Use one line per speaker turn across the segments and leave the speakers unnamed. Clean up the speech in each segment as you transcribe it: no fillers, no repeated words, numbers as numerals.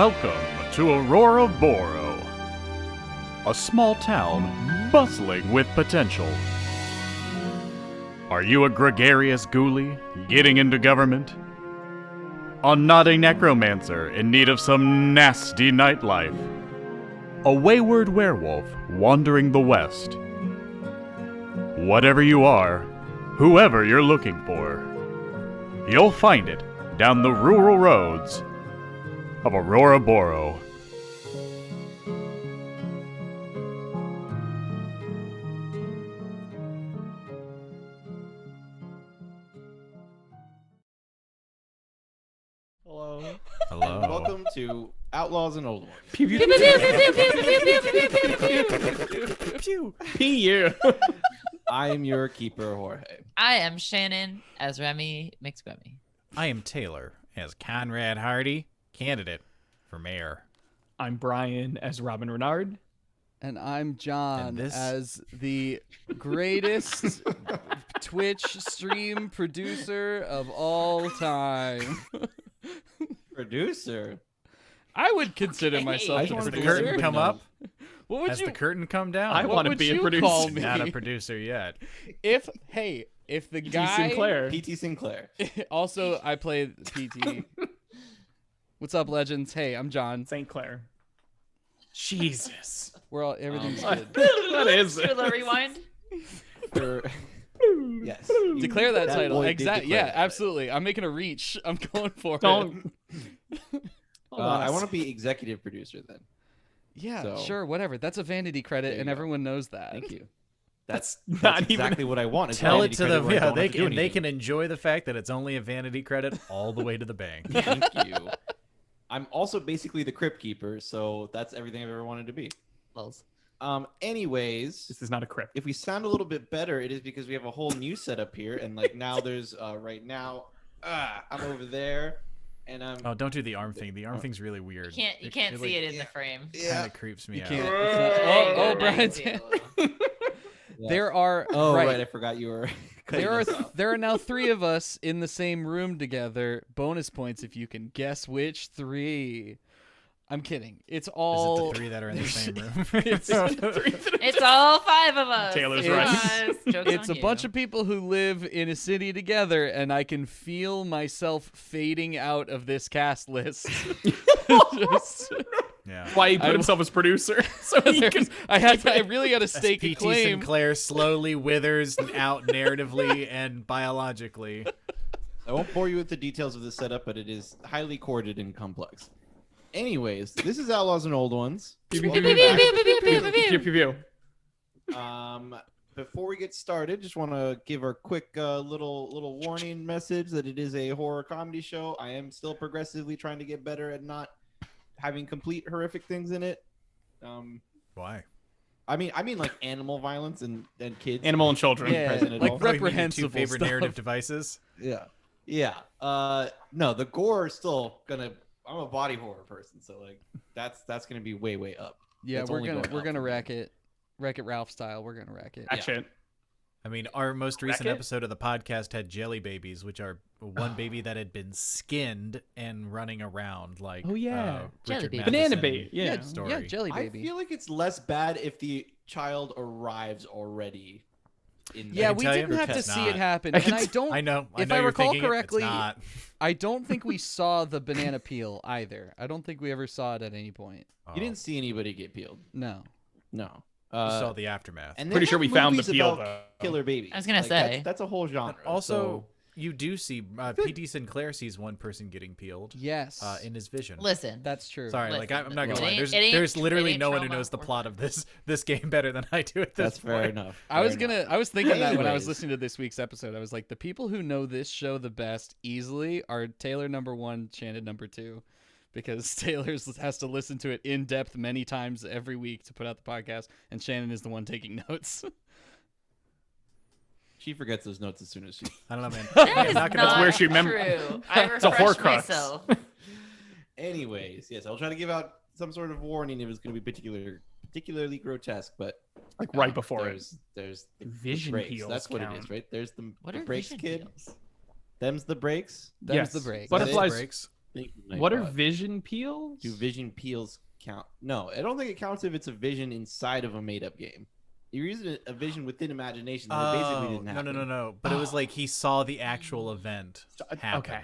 Welcome to Auroraboro, a small town bustling with potential. Are you a gregarious ghoulie getting into government? A nodding necromancer in need of some nasty nightlife? A wayward werewolf wandering the west? Whatever you are, whoever you're looking for, you'll find it down the rural roads of Auroraboro.
Hello.
Hello.
And welcome to Outlaws and Old Ones.
Pew pew pew.
Pew.
I am your keeper, Jorge.
I am Shannon as Remy McSquemmy.
I am Taylor as Conrad Hearty, candidate for mayor.
I'm Brian as Robin Renard.
And I'm John
And this-
as the greatest Twitch stream producer of all time.
Producer.
I would consider
Okay.
myself
I
a
Has the
producer.
curtain come up?
What would
Has
you
the curtain come down?
I
what
want to
would
be a
you
producer.
call me?
Not a producer yet.
if the
P.T.
guy
Sinclair.
P.T. Sinclair.
also I play PT. What's up, legends? Hey, I'm John.
St. Clair. Jesus.
We're all everything's
Um,
good.
That is
Do the rewind.
Yes.
Declare that
That
title.
boy did
Exactly.
declare
Yeah,
that.
absolutely. I'm making a reach. I'm going for it.
Don't.
I want to be executive producer then.
Yeah,
So-
sure, whatever. That's a vanity credit,
There
and
you go.
everyone knows that.
Thank you.
That's
That's
not even.
exactly what I want. is
Tell it
vanity
to
credit
them.
where I
Yeah,
don't
they
have to do
can
anything.
enjoy the fact that it's only a vanity credit all the way to the bank.
Thank you. I'm also basically the crypt keeper, so that's everything I've ever wanted to be.
Lols.
Anyways,
This is not a crypt.
if we sound a little bit better, it is because we have a whole new setup here, and like now there's right now, I'm over there, and I'm
Oh, don't do the arm thing. The arm thing's really weird.
You can't see it in the frame.
Kind of creeps me
You
out.
can't.
There you
Oh,
go, now you can
Brian.
see it a little.
Yes.
There are.
Oh right.
right.
I forgot you were. cutting
There are
this off.
there are now 3 of us in the same room together. Bonus points if you can guess which 3. I'm kidding. It's
Is
all.
it the 3 that are in the same room?
It's all 5 of us.
Taylor's
Surprise. Joke's
It's
on
a bunch
you.
of people who live in a city together, and I can feel myself fading out of this cast list. Just-
Yeah.
Why he put
I-
himself as producer? So he could.
I really got to stake a
As P.T.
claim.
Sinclair slowly withers out narratively and biologically.
I won't bore you with the details of this setup, but it is highly corded and complex. Anyways, this is Outlaws and Old Ones.
Pew, pew,
Welcome
pew,
back.
pew, pew, pew, pew.
Before we get started, just want to give our quick little warning message that it is a horror comedy show. I am still progressively trying to get better at not having complete horrific things in it.
Why?
I mean like animal violence and kids.
Animal and children.
Yeah,
present at
like
all.
What do you mean your
reprehensible
2 favorite
stuff.
narrative devices?
Yeah. Yeah. No, the gore is still gonna. I'm a body horror person, so like that's gonna be way up.
Yeah,
That's
we're
only
gonna
going
we're
up
gonna
from there.
wreck it Ralph style. We're gonna wreck it.
That shit.
I mean, our most recent
Racket?
episode of the podcast had jelly babies, which are one baby that had been skinned and running around like
Oh, yeah.
Jelly
Richard
baby.
Banana
Matheson
bait. Yeah.
yeah,
story.
jelly
I
baby.
feel like it's less bad if the child arrives already. In
Yeah,
can
we
tell you,
didn't have to
it's
see
not.
it happen,
I
and
can
I don't.
I know.
If
know
I
you're
recall
thinking it, it's
correctly,
not.
I don't think we saw the banana peel either. I don't think we ever saw it at any point.
You didn't see anybody get peeled.
No.
No.
You saw the aftermath.
And they
Pretty sure
have
we found the
movies
peel,
about
though.
killer babies.
I was gonna
Like,
say.
that's a whole genre.
Also, you do see P.T. Sinclair sees one person getting peeled
Yes.
in his vision.
Listen.
That's true.
Sorry, like
Listen,
I'm not gonna
it
lie.
ain't-
There's
it ain't-
there's literally
it ain't
no one who
trauma
knows the
or
plot of this game better than I do at this
that's
point.
fair enough.
I was
Fair enough.
I was thinking that when I was
Anyways.
listening to this week's episode. I was like, the people who know this show the best easily are Taylor number 1, Shannon number 2. Because Taylor has to listen to it in depth many times every week to put out the podcast, and Shannon is the one taking notes.
She forgets those notes as soon as she.
I don't know, man.
That
I'm
is
not gonna.
not
where she remember-
true. I
It's a
refreshed
Horcrux.
myself.
Anyways, yes, I'll try to give out some sort of warning if it's going to be particularly grotesque, but
Like right before it.
there's the
Vision
breaks.
peels
That's what it
count.
is, right? There's the
What
the
are
breaks,
vision
kid.
peels?
Them's the breaks.
Them's
Yes.
the break.
Butterflies.
breaks.
What are vision peels?
Do vision peels count? No, I don't think it counts if it's a vision inside of a made-up game. You're using a vision within imagination that basically didn't happen.
No. But it was like he saw the actual event happen.
Okay.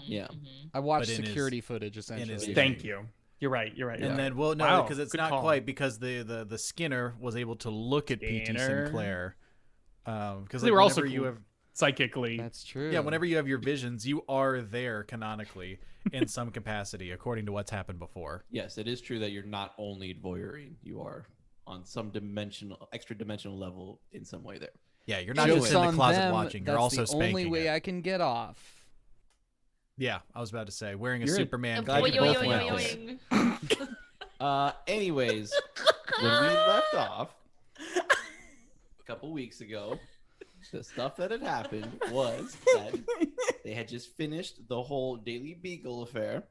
Yeah.
I watched
But in his-
security footage essentially.
his-
Thank you. You're right.
And then, well, no,
Wow,
because it's
good
not
call.
quite, because the Skinner was able to look at PT
Skinner.
Sinclair. Because
They were also
you
cool.
have,
Psychically.
That's true.
yeah, whenever you have your visions, you are there canonically in some capacity, according to what's happened before.
Yes, it is true that you're not only voyeuring. You are on some extra dimensional level in some way there.
Yeah, you're not
Joke's
just in the
on
closet
them,
watching. You're
that's
also
the
spanking
only way
it.
I can get off.
Yeah, I was about to say, wearing a
You're-
Superman
Glad
cape
you
and
both went
flannels.
there. Anyways, when we left off a couple weeks ago, the stuff that had happened was that they had just finished the whole Daily Beagle affair,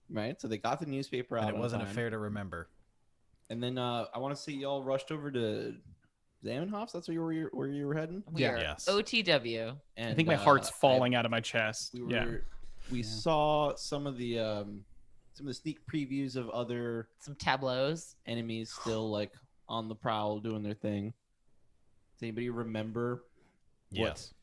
right? So they got the newspaper out
And it
on
wasn't a
time.
fair to remember.
And then I want to say y'all rushed over to Zamenhof's. That's where you were heading.
We
Yeah.
are
Yes.
OTW.
And
I think my heart's falling out of my chest.
We saw some of the sneak previews of other
Some tableaus.
enemies still like on the prowl doing their thing. Does anybody remember?
Yes.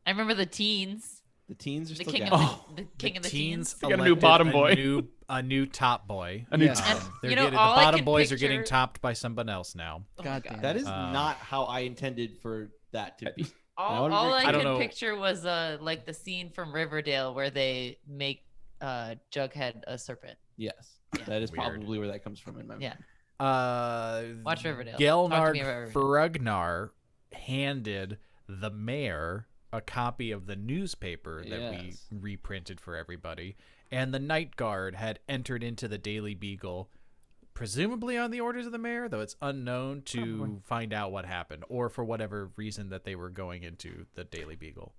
I remember the teens.
The teens are
The
still
king
gathering.
of the king of the teens.
They got a new
elected
bottom boy.
a new top boy.
A new
Yeah.
time.
And,
They're
you know,
getting,
all
the
I
bottom
could
boys are getting
picture-
topped by someone else now.
Oh my
God
God.
damn.
That is
Um,
not how I intended for that to be.
All
I
I
don't
could
know.
picture was like the scene from Riverdale where they make Jughead a serpent.
Yes, that is
Weird.
probably where that comes from in my mind.
Yeah. Watch Riverdale. Talk to
Gelnard
me about Riverdale.
Frugnar handed the mayor a copy of the newspaper that
Yes.
we reprinted for everybody, and the night guard had entered into the Daily Beagle, presumably on the orders of the mayor, though it's unknown, to
Probably.
find out what happened, or for whatever reason that they were going into the Daily Beagle.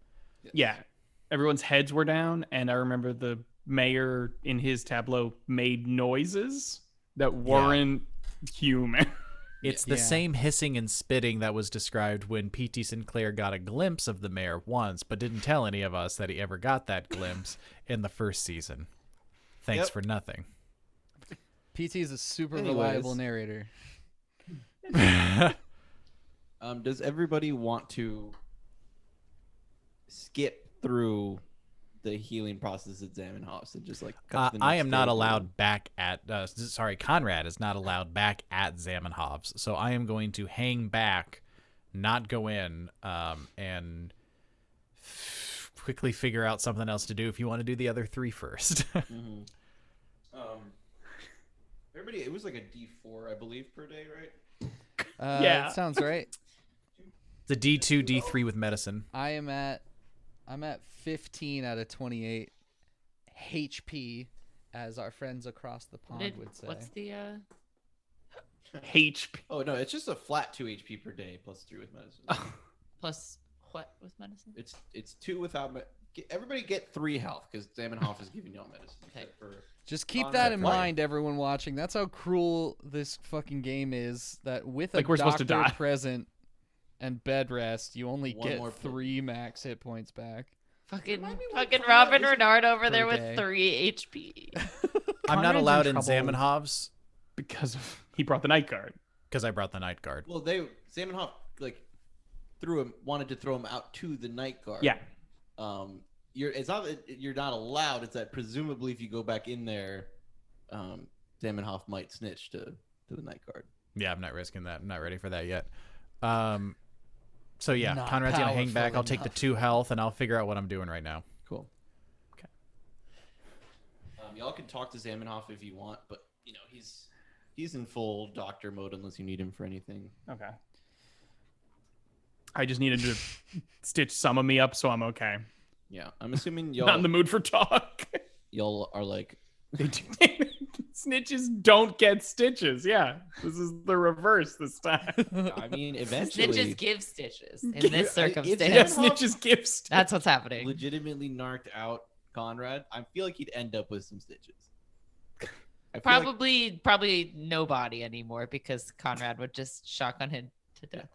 Yeah. Everyone's heads were down, and I remember the mayor in his tableau made noises that weren't human.
It's the
Yeah.
same hissing and spitting that was described when P.T. Sinclair got a glimpse of the mayor once, but didn't tell any of us that he ever got that glimpse in the first season. Thanks
Yep.
for nothing.
PT is a super
Anyways.
reliable narrator.
Does everybody want to skip through the healing process at Zamenhof's and just like cut to the
I
next
am not
day?
allowed back at Conrad is not allowed back at Zamenhof's, so I am going to hang back, not go in, and quickly figure out something else to do if you want to do the other three first.
Mhm. Everybody, it was like a D4, I believe, per day, right?
Yeah.
Sounds right.
The D2, D3 with medicine.
I'm at 15 out of 28 HP, as our friends across the pond would say.
What's the
HP.
Oh no, it's just a flat 2 HP per day plus 3 with medicine.
plus what with medicine?
It's 2 without. Everybody get 3 health because Zamenhof is giving y'all medicine.
Okay.
except for
Just keep
Conrad
that in
White.
mind, everyone watching. That's how cruel this fucking game is. That with a
Like, we're supposed to
doctor
die.
present and bed rest, you only
One
get
more
3 max hit points back.
Fucking
Remind me what
fucking
Conrad
Robin
is-
Renard over
per
there
day.
with 3 HP.
I'm not
Conrad's
allowed in
trouble
Zamenhof's
because he brought the night guard.
because I brought the night guard.
Well, Zamenhof like wanted to throw him out to the night guard.
Yeah.
It's not that you're not allowed. It's that presumably if you go back in there, Zamenhof might snitch to the night guard.
Yeah, I'm not risking that. I'm not ready for that yet. So yeah,
Not
Conrad's gonna hang back.
powerful
I'll take the
enough.
2 health, and I'll figure out what I'm doing right now.
Cool.
Okay.
Y'all can talk to Zamenhof if you want, but he's in full doctor mode unless you need him for anything.
Okay. I just needed to stitch some of me up, so I'm okay.
Yeah, I'm assuming
Not in the mood for talk.
y'all are like
They do- Snitches don't get stitches. Yeah, this is the reverse this time.
I mean, eventually,
Snitches give stitches in this
If
circumstance.
Yeah,
Zamenhof-
snitches give stitches.
That's what's happening.
legitimately narked out Conrad, I feel like he'd end up with some stitches. I feel like-
Probably no body anymore because Conrad would just shotgun him to death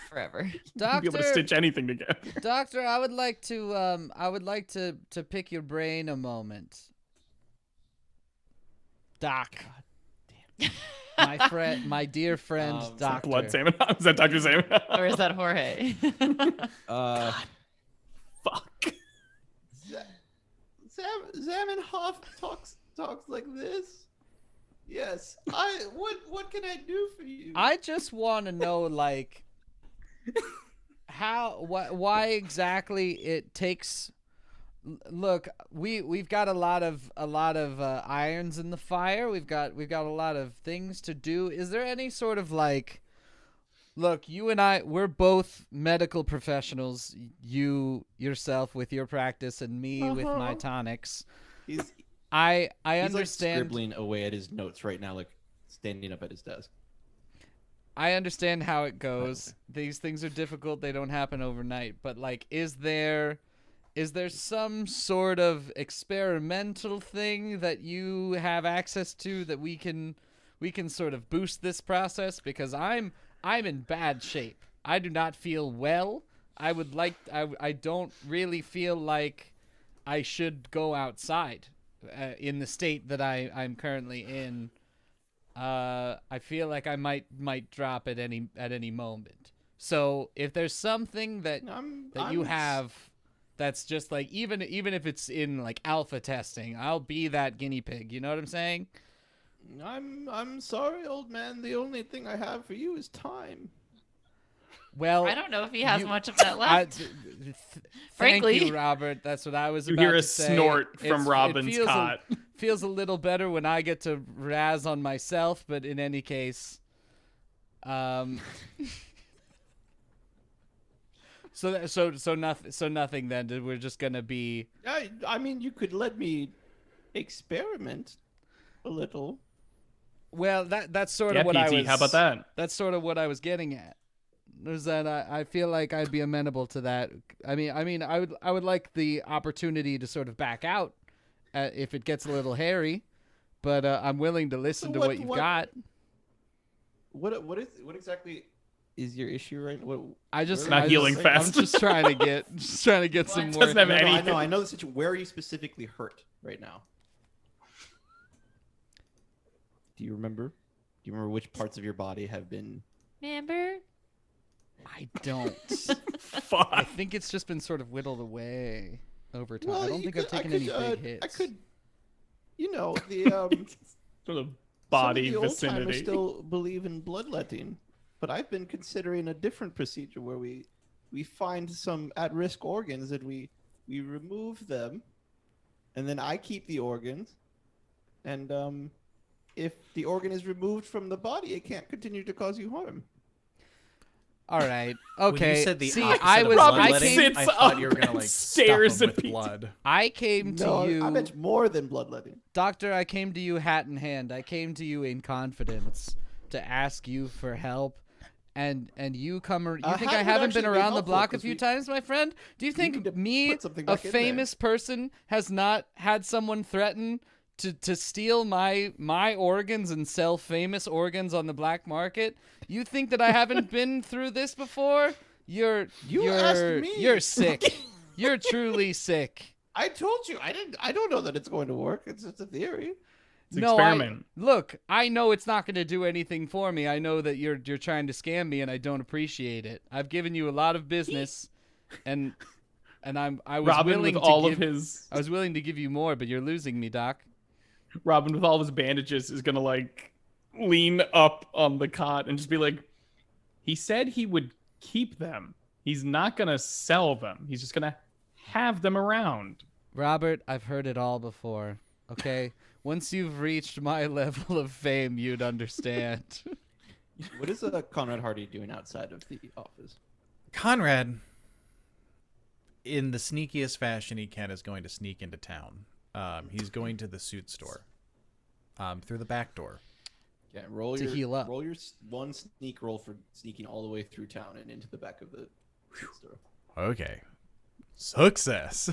forever.
You'd be able to
Doctor,
stitch anything together.
doctor, I would like to pick your brain a moment. Doc. My friend, my dear friend, Doctor.
Blood salmon. Is that Dr. Salmon?
Or is that Jorge?
Fuck.
Zamenhof talks like this. Yes. What can I do for you?
I just want to know, like, why exactly it takes. Look, we've got a lot of irons in the fire. We've got a lot of things to do. Is there any sort of like, look, you and I, we're both medical professionals. You yourself with your practice, and me with my tonics. I understand.
Like scribbling away at his notes right now, like standing up at his desk.
I understand how it goes. These things are difficult. They don't happen overnight. But like, is there some sort of experimental thing that you have access to that we can sort of boost this process? Because I'm in bad shape. I do not feel well. I don't really feel like I should go outside in the state that I'm currently in. I feel like I might drop at any moment. So if there's something that you have that's just like, even if it's in like alpha testing, I'll be that guinea pig. You know what I'm saying?
I'm sorry, old man. The only thing I have for you is time.
Well,
I don't know if he has much of that left.
Thank
Frankly.
you, Robert. That's what I was
You
about
hear
to
a
say.
snort from Robin's cot.
Feels a little better when I get to razz on myself, but in any case, So nothing then. We're just gonna be.
I mean, you could let me experiment a little.
Well, that's sort
Yeah,
of what
PT,
I was.
how about that?
That's sort of what I was getting at. Was that I feel like I'd be amenable to that. I mean, I would like the opportunity to sort of back out if it gets a little hairy, but I'm willing to listen to what you've got.
What exactly is your issue right now?
Not healing fast.
I'm just trying to get some more.
Doesn't have
No,
anything.
I know the situation. Where are you specifically hurt right now? Do you remember? Do you remember which parts of your body have been?
Remember?
I don't.
Fuck.
I think it's just been sort of whittled away over time.
Well,
I don't think I've taken any big hits.
I could, the
Sort of body
some of the
vicinity.
old-timers still believe in bloodletting, but I've been considering a different procedure where we find some at-risk organs and we remove them, and then I keep the organs, and if the organ is removed from the body, it can't continue to cause you harm.
All right.
When
Okay.
you said the
See,
opposite
I
of
was.
Robin
I
bloodletting,
came.
sits
I thought you were
up
gonna
and
like
stares
stuff 'em
at
with
Pete.
blood.
I came to
No,
you,
I meant more than bloodletting.
Doctor. I came to you, hat in hand. I came to you in confidence to ask you for help. And you come. You think
hat
I
would
haven't
actually
been
be
around the
helpful,
block a
'cause
few
we-
times, my friend? Do you
need to
think me,
put something
a
back in there.
famous person, has not had someone threaten to steal my organs and sell famous organs on the black market? You think that I haven't been through this before? You're
asked me.
You're sick. You're truly sick.
I told you. I don't know that it's going to work. It's just a theory.
It's an experiment.
Look, I know it's not going to do anything for me. I know that you're trying to scam me, and I don't appreciate it. I've given you a lot of business, and I was
Robin
willing
with
to
all
give,
of his
I was willing to give you more, but you're losing me, Doc.
Robin with all of his bandages is gonna like lean up on the cot and just be like, he said he would keep them. He's not gonna sell them. He's just gonna have them around.
Robert, I've heard it all before. Okay, once you've reached my level of fame, you'd understand.
What is Conrad Hearty doing outside of the office?
Conrad, in the sneakiest fashion he can, is going to sneak into town. He's going to the suit store through the back door.
Yeah, roll
To
your
heal up.
Roll your one sneak roll for sneaking all the way through town and into the back of the suit store.
Okay. Success.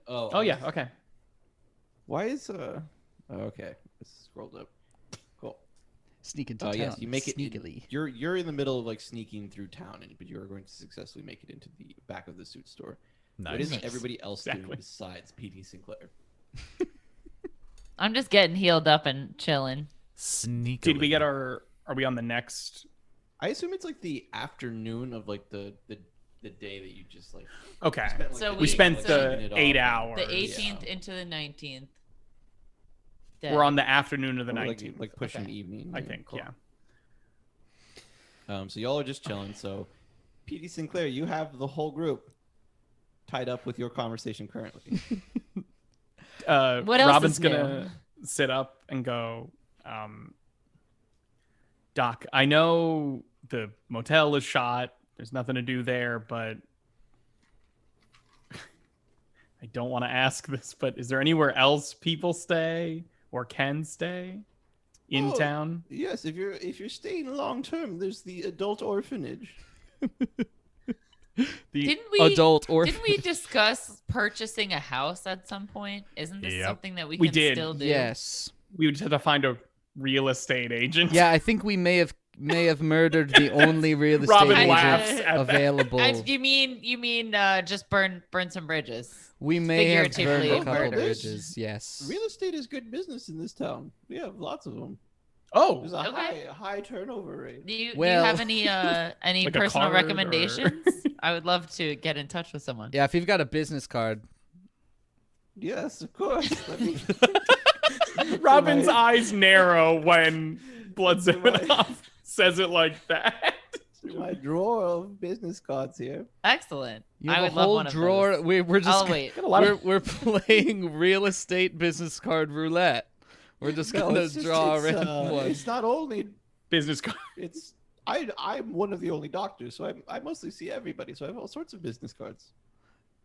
Oh yeah, okay.
Why is okay? It's scrolled up. Cool.
Sneak into town.
Yes, you make it
sneakily.
You're in the middle of like sneaking through town, but you are going to successfully make it into the back of the suit store.
Nice.
What is everybody else doing
Exactly.
besides PD Sinclair?
I'm just getting healed up and chilling.
Sneakily.
Did we get our? Are we on the next?
I assume it's like the afternoon of like the day that you just like.
Okay.
spent, like,
So
the
We
day,
spent
like,
the
saving it
8
all.
hours.
The 18th into the 19th. Dead.
We're on the afternoon of the
Or,
19th.
like pushing
Okay.
evening.
I think.
Cool.
Yeah.
So y'all are just chilling. So, PD Sinclair, you have the whole group tied up with your conversation currently.
What else
Robin's
is new?
gonna sit up and go, Doc, I know the motel is shot. There's nothing to do there, but I don't want to ask this, but is there anywhere else people stay or can stay in
Oh,
town?
Yes, if you're staying long term, there's the adult orphanage.
The
Didn't we-
adult orphan.
Didn't we discuss purchasing a house at some point? Isn't this
Yep.
something that we
We
can
did.
still do?
Yes.
We would have to find a real estate agent.
Yeah, I think we may have murdered the only real estate
Robin
agent
laughs at that.
available.
You mean just burn some bridges?
We may have burned
Figuratively
a couple
murdered.
bridges. Yes.
Real estate is good business in this town. We have lots of them.
Oh,
There's a
Okay.
high turnover rate.
Do you
Well-
have any
Like a
personal
card or-
recommendations? I would love to get in touch with someone.
Yeah, if you've got a business card.
Yes, of course. Let me-
Robin's
my-
eyes narrow when Blood Zimanoff says it like that.
my drawer of business cards here.
Excellent.
You
I
have
would
a
love
whole
one of
drawer.
those.
We're just
I'll wait.
Got a lot of-
we're playing real estate business card roulette. We're just
No,
gonna
it's just-
draw a
it's,
random one.
It's not only
Business card.
it's I'm one of the only doctors, so I mostly see everybody. So I have all sorts of business cards.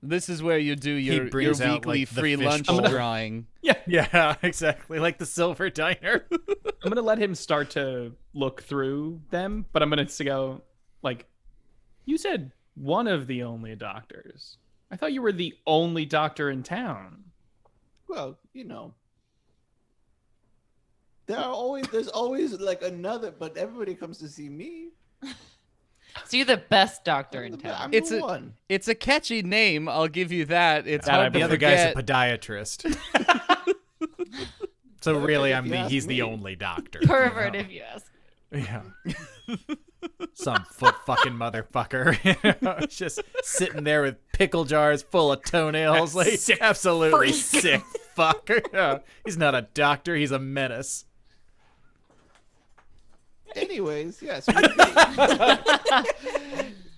This is where you do your
brings out,
weekly
like, the
free lunch
fishbowl.
drawing.
Yeah, exactly. Like the silver diner.
I'm gonna let him start to look through them, but I'm gonna go like, you said one of the only doctors. I thought you were the only doctor in town.
Well, you know, there's always like another, but everybody comes to see me.
So you're the best doctor
I'm
in
the,
town.
I'm
It's
the
a-
one.
It's a catchy name, I'll give you that. It's
That
hard
The
to
other guy's a
forget.
podiatrist. So really,
If you ask
he's the
me.
only doctor.
Pervert, if you ask.
Yeah. Some foot fucking motherfucker. Just sitting there with pickle jars full of toenails.
That
Like,
sick
absolutely
freak.
sick fucker. Yeah. He's not a doctor, he's a menace.
Anyways, yes.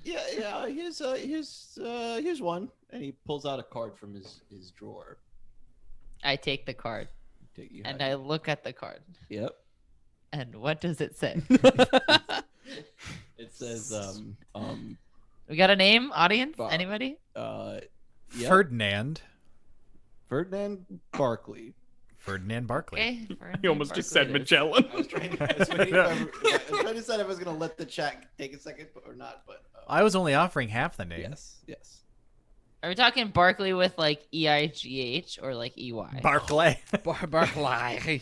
yeah. Here's one, and he pulls out a card from his drawer.
I take the card
You
and
have
I look at the card.
Yep.
And what does it say?
It says
We got a name, audience?
Bob.
Anybody?
yep.
Ferdinand
Ferdinand Barkley.
Barkley.
Okay.
He almost just said Magellan.
I was trying to decide if I was gonna let the chat take a second or not, but
I was only offering half the name.
yes.
Are we talking Barkley with like EIGH or like EY?
Barclay.
Barclay.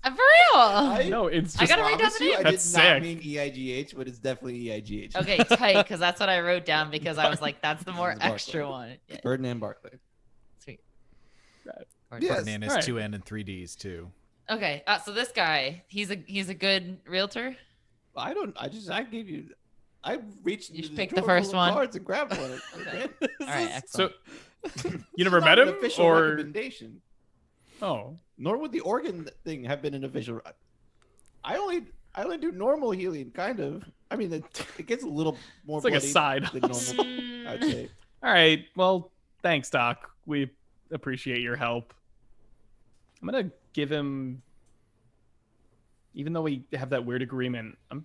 For real?
No, it's
I
just
gotta write down
Promise
the
you,
name.
I
That's
did not
sick.
mean EIGH, but it's definitely EIGH.
Okay, tight, because that's what I wrote down because I was like, that's the more
Barkley.
extra one. Yeah,
Ferdinand Barkley.
sweet.
Right.
Or-
Yes.
Ferdinand is
Alright.
2 N and 3 Ds too.
Okay, so this guy, he's a good realtor.
I gave you. I reached.
You
into
just
the
picked the
drawer full
first
of
one?
Cards and grabbed one.
Okay. All right,
So
excellent.
you never
It's
met
not
him,
an official
or
recommendation.
oh,
Nor would the organ thing have been an official. I only do normal healing, kind of. I mean, it gets a little more
it's like a
bloody
side.
than normal. I'd say.
All right. Well, thanks, Doc. We appreciate your help. I'm gonna give him, even though we have that weird agreement, I'm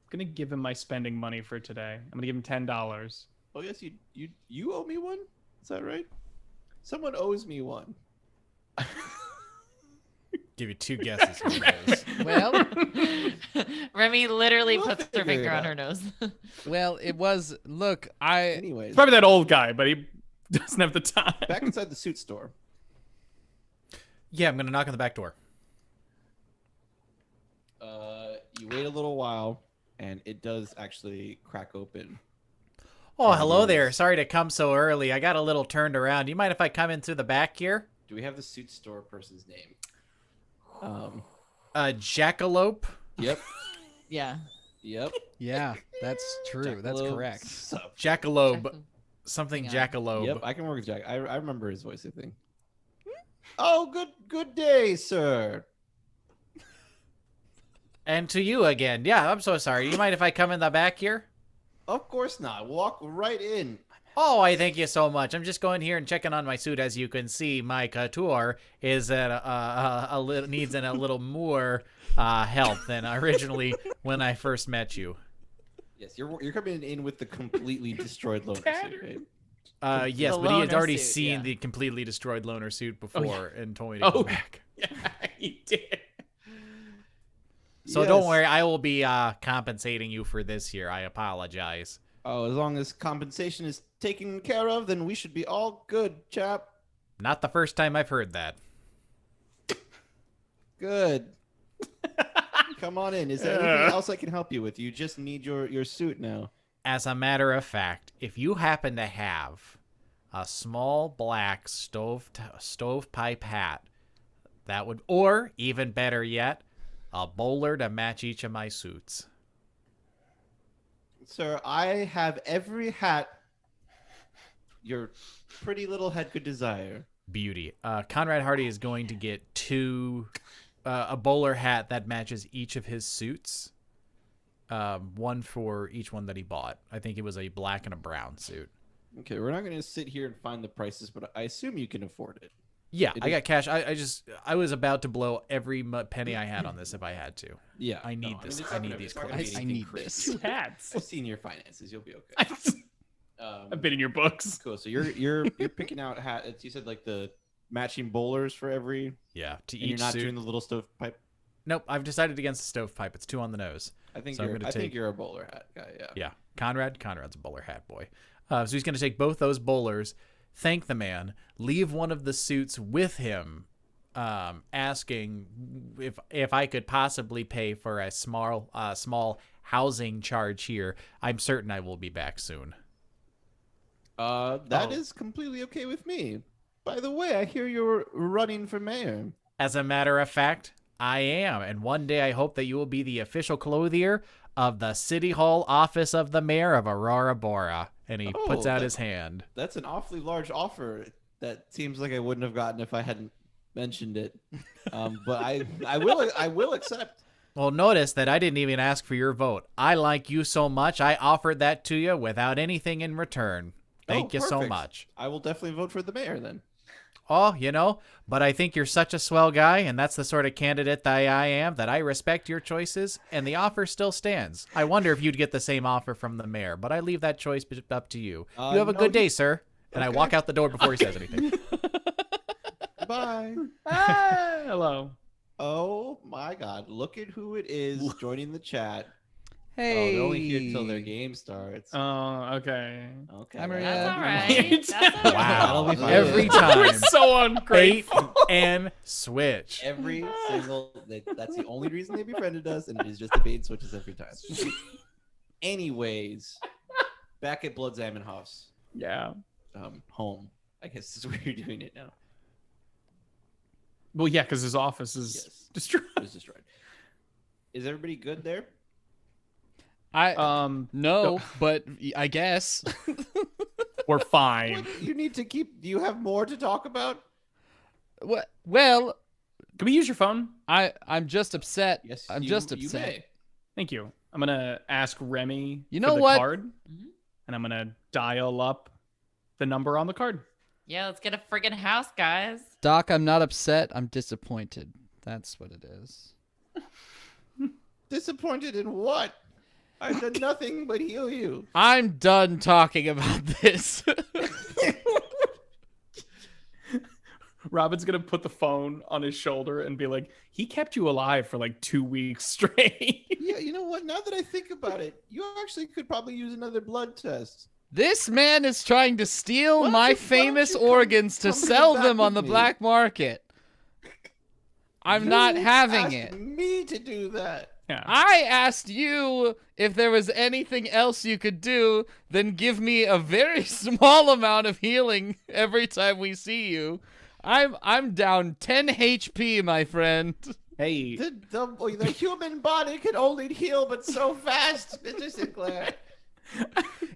gonna give him my spending money for today. I'm gonna give him $10.
Oh yes, you owe me one. Is that right? Someone owes me one.
Give you 2 guesses who it is.
Well,
Remy literally
We'll
puts her
figure
finger
it
on her
out.
nose.
it was. Look, I.
Anyways,
It's probably that old guy, but he doesn't have the time.
back inside the suit store.
Yeah, I'm gonna knock on the back door.
You wait a little while, and it does actually crack open.
Oh, hello there. Sorry to come so early. I got a little turned around. Do you mind if I come in through the back here?
Do we have the suit store person's name?
Jackalope.
Yep.
Yeah.
Yep.
Yeah, that's true. That's
Jackalope
correct.
sup.
Jackalope. Something
Hang on.
Jackalope.
Yep, I can work with Jack. I remember his voice, I think. Oh, good day, sir.
And to you again. Yeah, I'm so sorry. You mind if I come in the back here?
Of course not. Walk right in.
Oh, I thank you so much. I'm just going here and checking on my suit. As you can see, my couture is at a little needs a little more help than originally when I first met you.
Yes, you're coming in with the completely destroyed loner suit, right?
Yes,
The
but he had
loner
already
suit,
seen
yeah.
the completely destroyed loner suit
yeah.
before and told me to come back.
Yeah, he did.
So don't
Yes.
worry, I will be compensating you for this here. I apologize.
Oh, as long as compensation is taken care of, then we should be all good, chap.
Not the first time I've heard that.
Good. Come on in. Is there anything else I can help you with? You just need your suit now.
As a matter of fact, if you happen to have a small black stovepipe hat, that would, or even better yet, a bowler to match each of my suits.
Sir, I have every hat your pretty little head could desire.
Beauty. Conrad Hearty is going to get a bowler hat that matches each of his suits. One for each one that he bought. I think it was a black and a brown suit.
Okay, we're not going to sit here and find the prices, but I assume you can afford it.
Yeah,
It
I
is-
got cash. I was about to blow every penny I had on this if I had to.
Yeah.
I need this.
it's
I
not
need
gonna-
these
it's not gonna
clothes.
be
I
anything
need
crazy.
this.
2 hats.
I've seen your finances. You'll be okay.
I've been in your books.
Cool. So you're picking out hats. You said like the matching bowlers for every,
Yeah, to
and you're
each
not
suit.
doing the little stovepipe.
Nope, I've decided against the stovepipe. It's 2 on the nose.
I think
So I'm
you're.
gonna
I think
take-
you're a bowler hat guy. Yeah.
Yeah, Conrad's a bowler hat boy. So he's going to take both those bowlers, thank the man, leave one of the suits with him, asking if I could possibly pay for a small housing charge here. I'm certain I will be back soon.
That is completely okay with me. By the way, I hear you're running for mayor.
As a matter of fact, I am, and one day I hope that you will be the official clothier of the City Hall office of the mayor of Auroraboro. And he
Oh,
puts out
that-
his hand.
That's an awfully large offer. That seems like I wouldn't have gotten if I hadn't mentioned it. But I will accept.
Well, notice that I didn't even ask for your vote. I like you so much, I offered that to you without anything in return. Thank you so
perfect.
much.
I will definitely vote for the mayor then.
Oh, but I think you're such a swell guy, and that's the sort of candidate that I am, that I respect your choices, and the offer still stands. I wonder if you'd get the same offer from the mayor, but I leave that choice up to you. You have a
no,
good day, sir. And I
Okay.
walk out the door before he says anything.
Bye.
Hello.
Oh my God! Look at who it is joining the chat.
Hey.
Oh, they're only here till their game starts.
Oh, okay.
Okay.
Hi, Maria.
That's all
right.
right. That's all
Wow.
That'll be fine.
Every time.
We're so
Bait
ungrateful.
and switch.
Every single. That's the only reason they befriended us, and it is just the bait and switches every time. Anyways, back at Blood Zamenhof's
Yeah.
home. I guess is where you're doing it now.
Well, yeah, because his office is
Yes.
destroyed.
It was destroyed. Is everybody good there?
No, but I guess.
We're fine.
What, you need to keep. Do you have more to talk about?
Well,
Can we use your phone?
I'm just upset.
Yes.
I'm
you-
just
you
upset.
may.
Thank you. I'm gonna ask Remy
You
for
know
the
what?
card,
Mhm.
and I'm gonna dial up the number on the card.
Yeah, let's get a friggin' house, guys.
Doc, I'm not upset. I'm disappointed. That's what it is.
Disappointed in what? I've done nothing but heal you.
I'm done talking about this.
Robin's gonna put the phone on his shoulder and be like, "He kept you alive for like 2 weeks straight."
Yeah, you know what? Now that I think about it, you actually could probably use another blood test.
This man is trying to steal
Why don't
my
you- why don't
famous
you come-
organs to
come to the
sell
back
them on the
with me?
black market. I'm not
You
having
asked
it.
me to do that.
Yeah.
I asked you if there was anything else you could do than give me a very small amount of healing every time we see you. I'm down 10 HP, my friend.
Hey,
The human body can only heal, but so fast, Mr. Sinclair.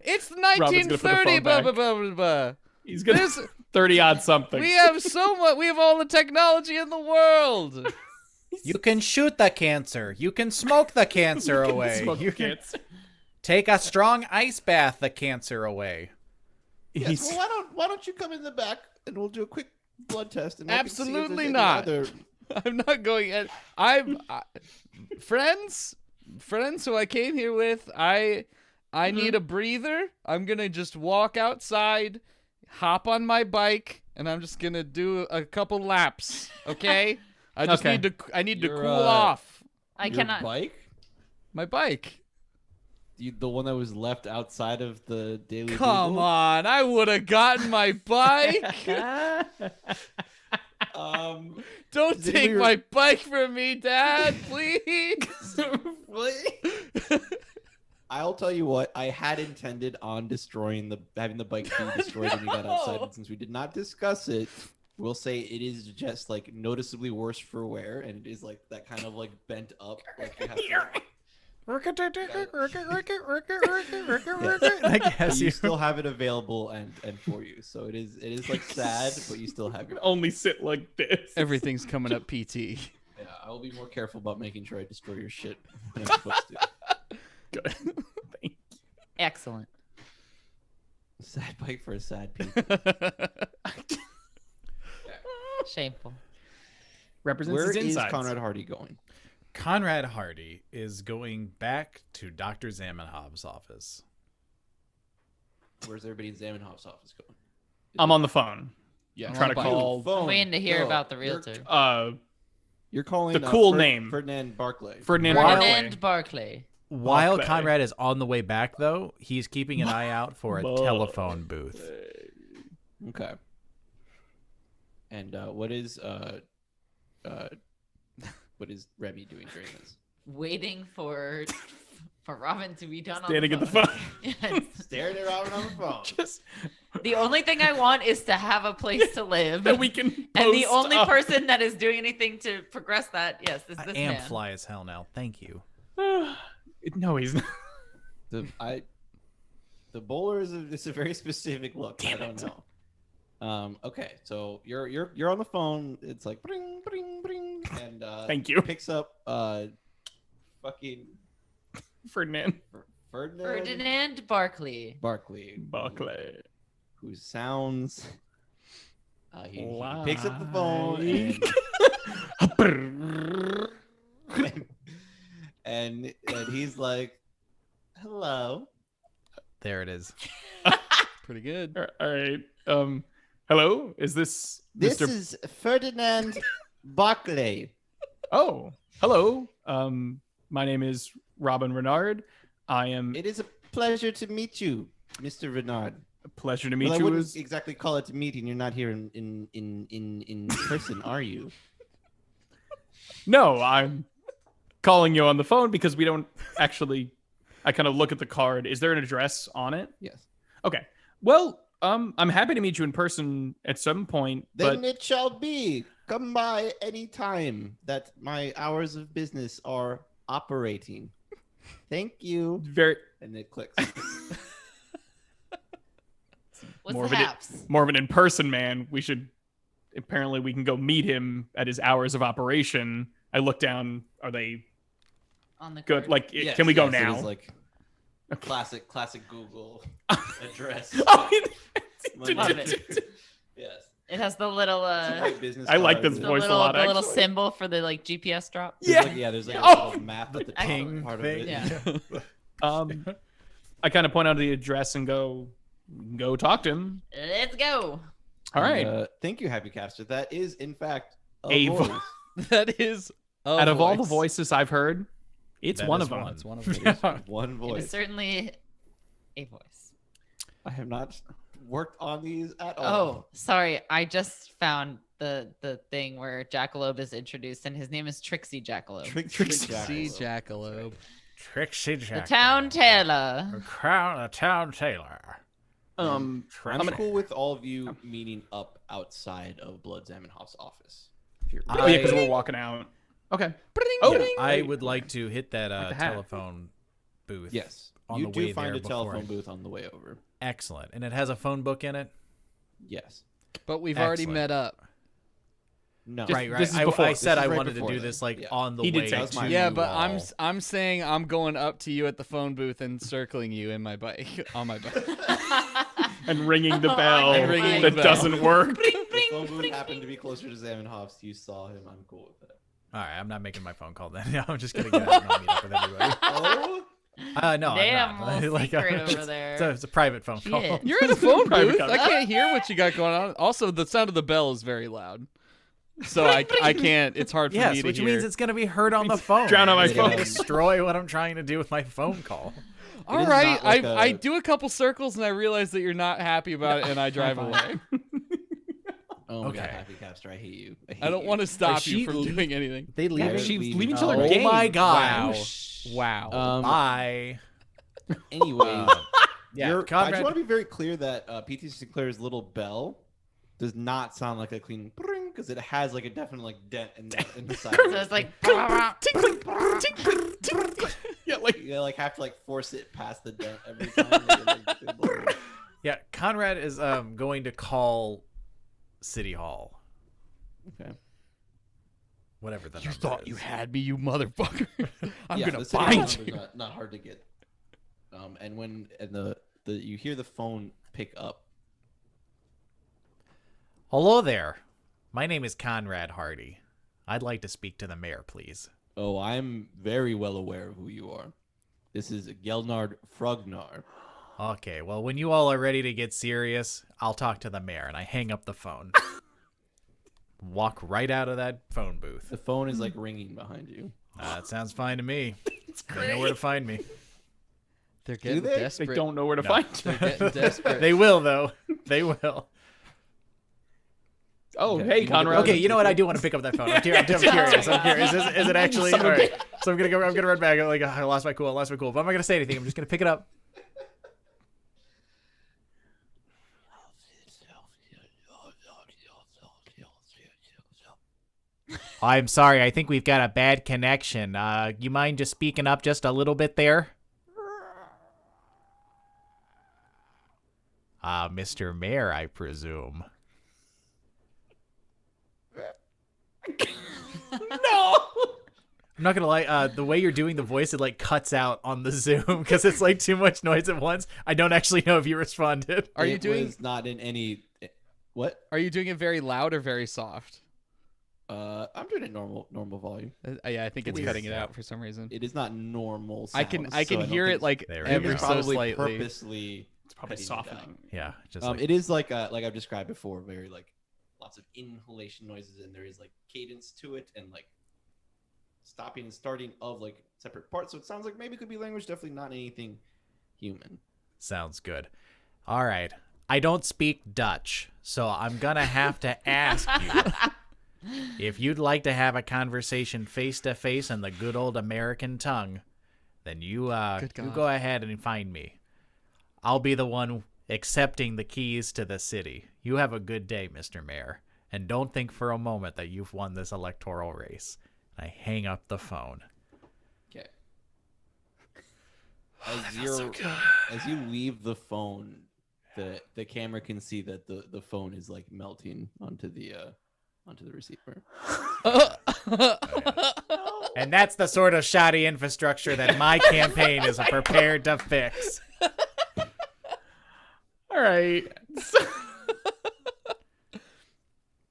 It's
Robin's gonna put the
1930.
phone
Blah,
back.
blah, blah, blah, blah.
he's gonna
There's-
30 odd something.
We have so much. We have all the technology in the world.
You can shoot the cancer. You can smoke the cancer away.
Smoke
You can
cancer.
take a strong ice bath the cancer away.
Yes,
He's-
well, why don't you come in the back and we'll do a quick blood test and
Absolutely not. I'm not going. Friends who I came here with. I need a breather. I'm gonna just walk outside, hop on my bike, and I'm just gonna do a couple laps. Okay. I just
Okay.
need to
Your,
cool off
I
Your
cannot.
bike?
my bike.
The one that was left outside of the Daily
Come
Bugle?
on, I would have gotten my bike. Don't
Is it
take
your-
my bike from me, Dad, please.
I'll tell you what. I had intended on having the bike be destroyed when you got outside, and since we did not discuss it, we'll say it is just like noticeably worse for wear, and it is like that kind of like bent up, like you have to.
I
But
guess
you
you.
still have it available and for you, so it is like sad, but you still have your.
only sit like this.
Everything's coming up PT.
Yeah, I will be more careful about making sure I destroy your shit when I'm supposed to.
Good.
Excellent.
Sad bike for a sad people.
Shameful.
Represents
Where
his
is
insides.
Conrad Hearty going?
Conrad Hearty is going back to Dr. Zamenhof's office.
Where's everybody in Zamenhof's office going?
I'm on the phone.
Yeah,
trying to
bike.
call-
Phone.
Waiting to hear
No,
about the
you're-
realtor.
You're calling
The cool
Fer-
name.
Ferdinand Barclay.
Ferdinand
While-
Barclay.
Ferdinand Barclay.
While
Okay.
Conrad is on the way back, though, he's keeping an eye out for a telephone booth.
Okay. And what is Remy doing during this?
Waiting for Robin to be done
Standing
on
at the phone.
Yes.
Staring at Robin on the phone.
Just
The only thing I want is to have a place to live.
that we can post
And the only
up.
person that is doing anything to progress that, yes, is
I
this
am
man.
fly as hell now. Thank you.
No, he's not.
The bowler it's a very specific look.
Damn
I don't
it.
know. Okay, so you're on the phone. It's like bring bring bring, and
Thank you.
picks up fucking
Ferdinand
Ferdinand
Ferdinand Barclay.
Barclay,
Barclay.
who sounds. He picks up the phone and he's like, "Hello."
There it is.
Pretty good.
All right. Hello. Is this
This
Mr.
is Ferdinand Barclay.
Oh, hello. My name is Robin Renard. I am.
It is a pleasure to meet you, Mr. Renard.
A pleasure to meet
Well, I
you.
wouldn't
Is
exactly call it a meeting. You're not here in person, are you?
no, I'm calling you on the phone because we don't actually. I kind of look at the card. Is there an address on it?
Yes.
Okay. Well, I'm happy to meet you in person at some point,
Then
but
it shall be. Come by any time that my hours of business are operating. Thank you.
very
And it clicks.
What's
More
the
of it-
haps?
more of an in-person man. We should. Apparently, we can go meet him at his hours of operation. I look down. Are they
On the
good?
card.
Like,
Yes,
can we go
yes, it
now?
is like classic Google address.
Oh,
Love it.
Yes.
It has the little
White business
I like
cards
this
and-
the
voice a
little,
lot,
the little
actually.
symbol for the like GPS drop.
There's
Yeah.
like, there's like a
Oh!
little map at the top
Ping
part
thing.
of it.
Yeah.
I kind of point out the address and go talk to him.
Let's go.
All
And,
right.
thank you, Happy Caster. That is, in fact,
A
voice.
That is.
Out of all the voices I've heard, it's
That
one
is
of them.
one.
It's one of them.
One
It is
voice.
certainly a voice.
I have not worked on these at
Oh,
all.
sorry. I just found the thing where Jackalope is introduced, and his name is Trixie Jackalope.
See Jackalope.
Trixie
the
Jack.
town tailor.
A town tailor.
I'm
gonna-
cool with all of you meeting up outside of Blood Zamenhof's office. If you're
Oh, yeah, because we're walking out. Okay.
Oh,
Yeah,
I would like to hit that
the hat.
telephone booth.
Yes.
On
You
the
do
way
find
there
a telephone
before.
booth on the way over.
Excellent. And it has a phone book in it?
Yes.
But we've already
Excellent.
met up.
No.
Just-
Right.
this is
I
before.
said
This is
I
right
wanted to
before
do
then.
this like
Yeah.
on the
He did
way
say
to
that was my-
Yeah,
you
but
all.
I'm saying I'm going up to you at the phone booth and circling you in my bike on my bike.
And ringing the bell
And ringing
that
the bell.
doesn't work.
The phone booth happened to be closer to Zamenhof's. You saw him. I'm cool with that.
All right, I'm not making my phone call then. I'm just gonna get out and I'll meet up with everybody.
Oh?
No,
Damn,
I'm
little
not.
secret
it's,
over there.
it's a private phone call.
Shit.
You're in a phone
Private
booth.
car.
I can't hear what you got going on. Also, the sound of the bell is very loud. So I can't. It's hard for me
Yes,
to
which
hear.
means it's gonna be heard on the phone.
drown out my
It's gonna
phone.
destroy what I'm trying to do with my phone call.
All
is
right,
not like
I do a couple circles and I realize that you're not happy about it, and I drive away.
Oh my god,
Okay.
Happy Capster, I hate you.
I don't want to stop
she
you from
leave-
doing anything.
They leave.
Yeah,
She's
leaving.
leaving till her
Oh
game.
my god!
Wow.
Bye.
Anyways,
Yeah,
I
Conrad.
just want to be very clear that PT Sinclair's little bell does not sound like a clean because it has like a definite like dent in the side.
So it's like,
Yeah, like
you like have to like force it past the dent every time.
Yeah, Conrad is going to call City Hall.
Okay.
Whatever the
You
number
thought
is.
you had me, you motherfucker. I'm
Yeah,
gonna
the city
find
number's
you.
Not hard to get. And when the you hear the phone pick up.
Hello there. My name is Conrad Hearty. I'd like to speak to the mayor, please.
Oh, I'm very well aware of who you are. This is Gelnard Frognar.
Okay, well, when you all are ready to get serious, I'll talk to the mayor, and I hang up the phone. Walk right out of that phone booth.
The phone is like ringing behind you.
That sounds fine to me. They know where to find me.
They're getting
they?
they
desperate.
don't know where to
No.
find you.
They're getting desperate.
They will, though. They will.
Oh,
Okay,
hey,
you wanna
Conrad.
go-
Okay, you know what? I do want to pick up that phone. I'm curious. I'm curious. Is it actually? All right. So I'm gonna run back. Like I lost my cool. But I'm not gonna say anything. I'm just gonna pick it up. I'm sorry. I think we've got a bad connection. You mind just speaking up just a little bit there? Mr. Mayor, I presume.
No.
I'm not gonna lie. The way you're doing the voice, it like cuts out on the Zoom because it's like too much noise at once. I don't actually know if you responded.
Are you
It
doing?
was not in any. What?
Are you doing it very loud or very soft?
I'm doing it normal volume.
Yeah, I think it's
Weird.
cutting it out for some reason.
It is not normal.
I can
sounds,
I
so
can
don't
hear
think
it like
There we
ever
go.
it's
so
probably
slightly.
purposely.
It's probably
cutting it down.
softening.
Yeah, just like
It is like I've described before, very like lots of inhalation noises, and there is like cadence to it, and like stopping and starting of like separate parts. So it sounds like maybe it could be language, definitely not anything human.
sounds good. All right. I don't speak Dutch, so I'm gonna have to ask you if you'd like to have a conversation face to face in the good old American tongue. Then you
Good God.
go ahead and find me. I'll be the one accepting the keys to the city. You have a good day, Mr. Mayor, and don't think for a moment that you've won this electoral race. I hang up the phone.
Okay. As you leave the phone, the camera can see that the phone is like melting onto the receiver.
And that's the sort of shoddy infrastructure that my campaign is prepared to fix.
All right.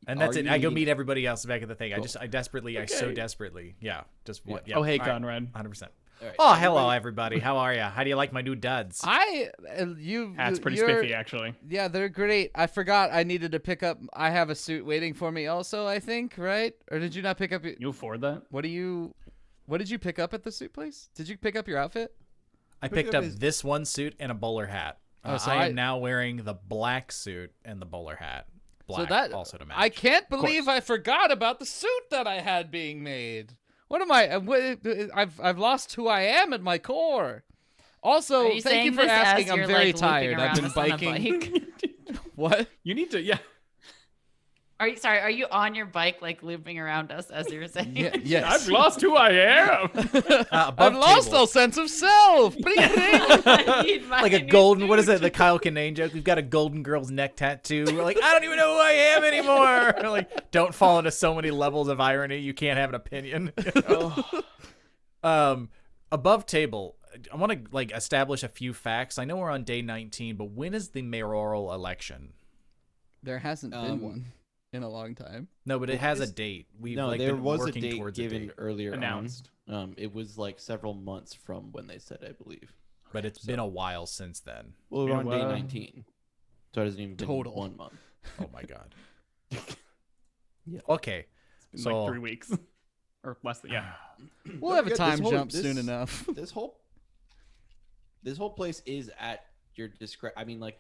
And that's
Are
it. I go
you-
meet everybody else back at the thing.
Cool.
I so desperately. Yeah. Just want. Yeah.
Oh, hey,
All right.
Conrad.
100%.
All right,
Oh,
so
hello, everybody. How are you? How do you like my new duds?
That's pretty
you're-
spiffy, actually.
Yeah, they're great. I forgot I needed to pick up. I have a suit waiting for me also, I think, right? Or did you not pick up your...
You afford that?
What did you pick up at the suit place? Did you pick up your outfit?
I
picked
picked
up
up
his-
this one suit and a bowler hat.
Oh, so
I am now wearing the black suit and the bowler hat. Black,
So that
also to match.
I can't believe I forgot about the suit that I had being made. What am I? I've lost who I am at my core. Also,
Are you
thank you
saying
for
this
asking.
as
I'm
you're,
very
like, looping
tired. I've
around
been
us on a
biking.
bike?
What?
You need to, yeah.
Are you sorry? Are you on your bike, like looping around us as you were saying?
Yes.
I've lost who I am.
I've lost all sense of self.
I need my
Like a
new
golden, what is
suit.
it? The Kyle Kinane joke. We've got a golden girl's neck tattoo. We're like, I don't even know who I am anymore. Like, don't fall into so many levels of irony. You can't have an opinion. Above table, I want to like establish a few facts. I know we're on day 19, but when is the mayoral election?
There hasn't been one in a long time.
No, but it has a date. We've
No,
like
there
been
was a
working
date
towards
given
a date,
earlier
Announced.
on. It was like several months from when they said, I believe.
but it's been a while since then.
Well, we're
Yeah,
on day
well-
19. So it hasn't even been
Total.
1 month.
Oh my god.
Yeah.
Okay.
It's been
So-
like 3 weeks. Or less than, yeah.
We'll have a
This
time
whole-
jump
this-
soon enough.
This whole place is at your discretion. I mean, like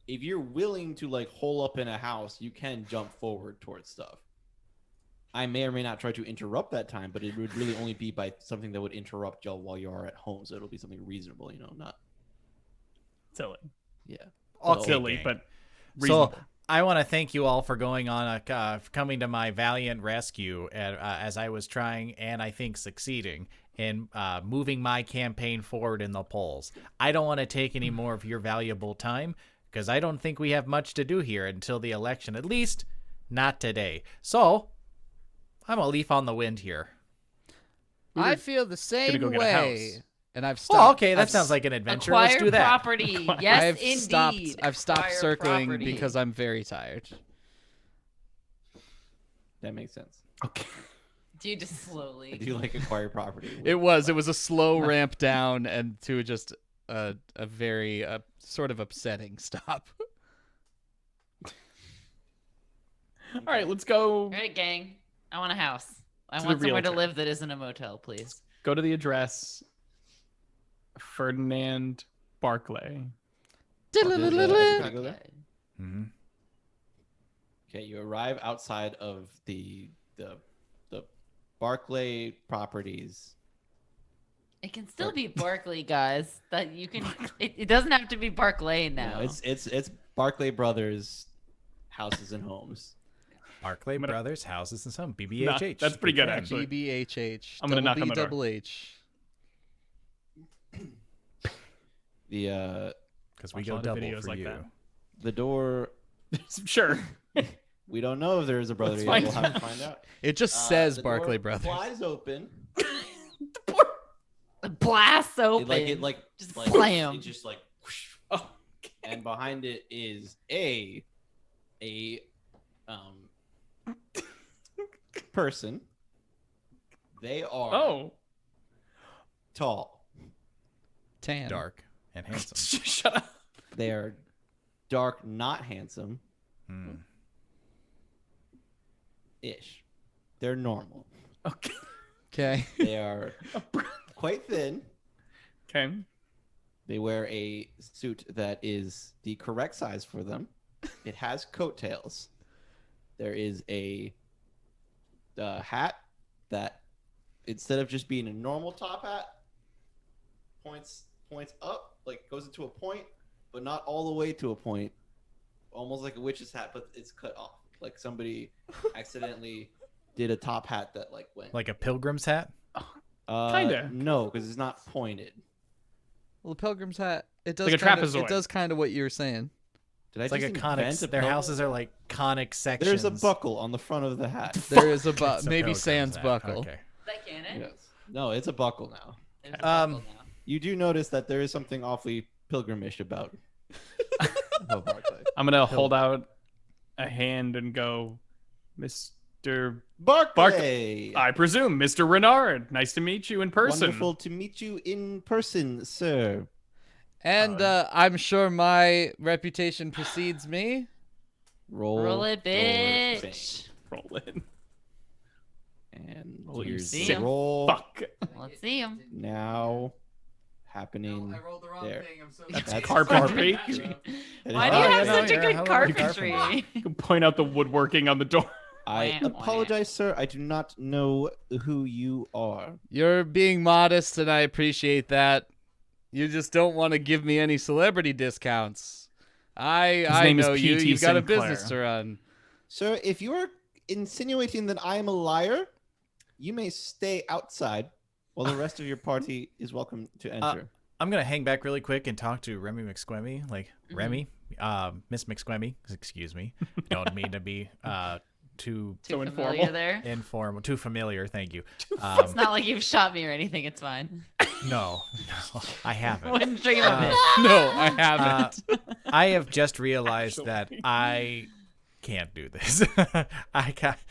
if you're willing to like hole up in a house, you can jump forward towards stuff. I may or may not try to interrupt that time, but it would really only be by something that would interrupt y'all while you are at home. So it'll be something reasonable, not
Silly.
yeah.
Okay,
Silly,
gang.
but reasonable.
So I want to thank you all for going on coming to my valiant rescue as I was trying and I think succeeding in moving my campaign forward in the polls. I don't want to take any more of your valuable time because I don't think we have much to do here until the election, at least not today. So I'm a leaf on the wind here.
I feel the same
go get a
way.
house.
And I've stopped.
Oh, okay, that
I've
sounds like an adventure.
Acquire
Let's do that.
property. Yes,
I've
indeed.
stopped
Acquire
circling
property.
because I'm very tired.
That makes sense.
Okay.
Do you just
I
slowly?
do like acquire property.
It was a slow ramp down and to just a very sort of upsetting stop.
All right, let's go.
All right, gang. I want a house. I
To the
want somewhere to
realtor.
live that isn't a motel, please.
Go to the address. Ferdinand Barclay.
Can I go there?
Mm-hmm.
Okay, you arrive outside of the Barclay properties.
It can still be Barclay, guys. That you can. It doesn't have to be Barclay now.
No, it's Barclay Brothers houses and homes.
Barclay
gonna-
Brothers, Houses and Some,
Nah,
BBHH.
that's pretty
Big
good,
fan.
actually.
BBHH.
I'm gonna knock on the door.
Double H.
The
Because we
Watch a
go
lot of
double
videos
for
like
you.
that.
the door.
Sure.
We don't know if there is a brother
Let's
yet.
find
We'll have to find out.
It just says
The door
Barclay Brothers.
Flies open.
The blast open.
It like
Just
like
slam.
It just like whoosh,
Oh,
and behind it is a person. They are
oh.
tall.
Tan.
Dark and handsome.
Shut up.
They are dark, not handsome
Hmm.
ish. They're normal.
Okay.
Okay.
They are quite thin.
Okay.
They wear a suit that is the correct size for them. It has coattails. There is a hat that, instead of just being a normal top hat, points up, like goes into a point, but not all the way to a point. Almost like a witch's hat, but it's cut off. Like somebody accidentally did a top hat that like went.
Like a pilgrim's hat?
Kinda.
No, because it's not pointed.
Well, the pilgrim's hat. It does
Like a
kinda,
trapezoid.
It does kind of what you were saying.
Did I
It's like a
just
conic.
invent a
Their
pilgrim?
houses are like conic sections.
There's a buckle on the front of the hat.
There is a
It's a
maybe
pilgrim's
Sans
hat.
buckle.
Okay.
Is that canon?
Yes. No, it's a buckle now.
There's a buckle now.
You do notice that there is something awfully pilgrimish about Barclay.
I'm gonna hold out a hand and go, Mr.
Barclay!
I presume Mr. Renard. Nice to meet you in person.
Wonderful to meet you in person, sir.
And I'm sure my reputation precedes me.
Roll it,
door
bitch.
Roll in.
bang. And
Roll you
here's
sick
the roll
Fuck.
Let's see him.
now happening.
rolled the
there.
I'm so
That's
carpentry.
That is
Why do you
Oh,
have
yeah,
such
no,
a
yeah,
good
hello,
carpentry?
You can point out the woodworking on the door.
I
Wah, wah.
apologize, sir. I do not know who you are.
You're being modest, and I appreciate that. You just don't want to give me any celebrity discounts. I
name is
know you.
P.T.
You've got a
Sinclair.
business to run.
Sir, if you are insinuating that I am a liar, you may stay outside while the rest of your party is welcome to enter.
I'm gonna hang back really quick and talk to Remy McSquemmy. Like, Remy, Miss McSquemmy, excuse me. Don't mean to be too
So
familiar
informal.
there.
informal, too familiar. Thank you.
It's not like you've shot me or anything. It's fine.
No, I haven't.
Wouldn't dream of it.
No, I haven't.
I have just realized that I can't do this. I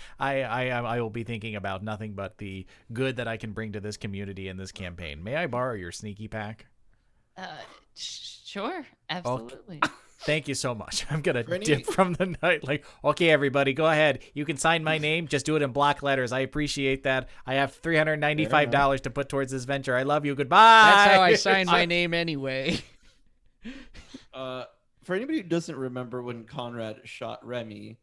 will be thinking about nothing but the good that I can bring to this community and this campaign. May I borrow your sneaky pack?
Sure, absolutely.
Thank you so much. I'm gonna
For any-
dip from the night. Like, okay, everybody, go ahead. You can sign my name. Just do it in block letters. I appreciate that. I have $395 to put towards this venture. I love you. Goodbye.
That's how I signed my name anyway.
For anybody who doesn't remember when Conrad shot Remy,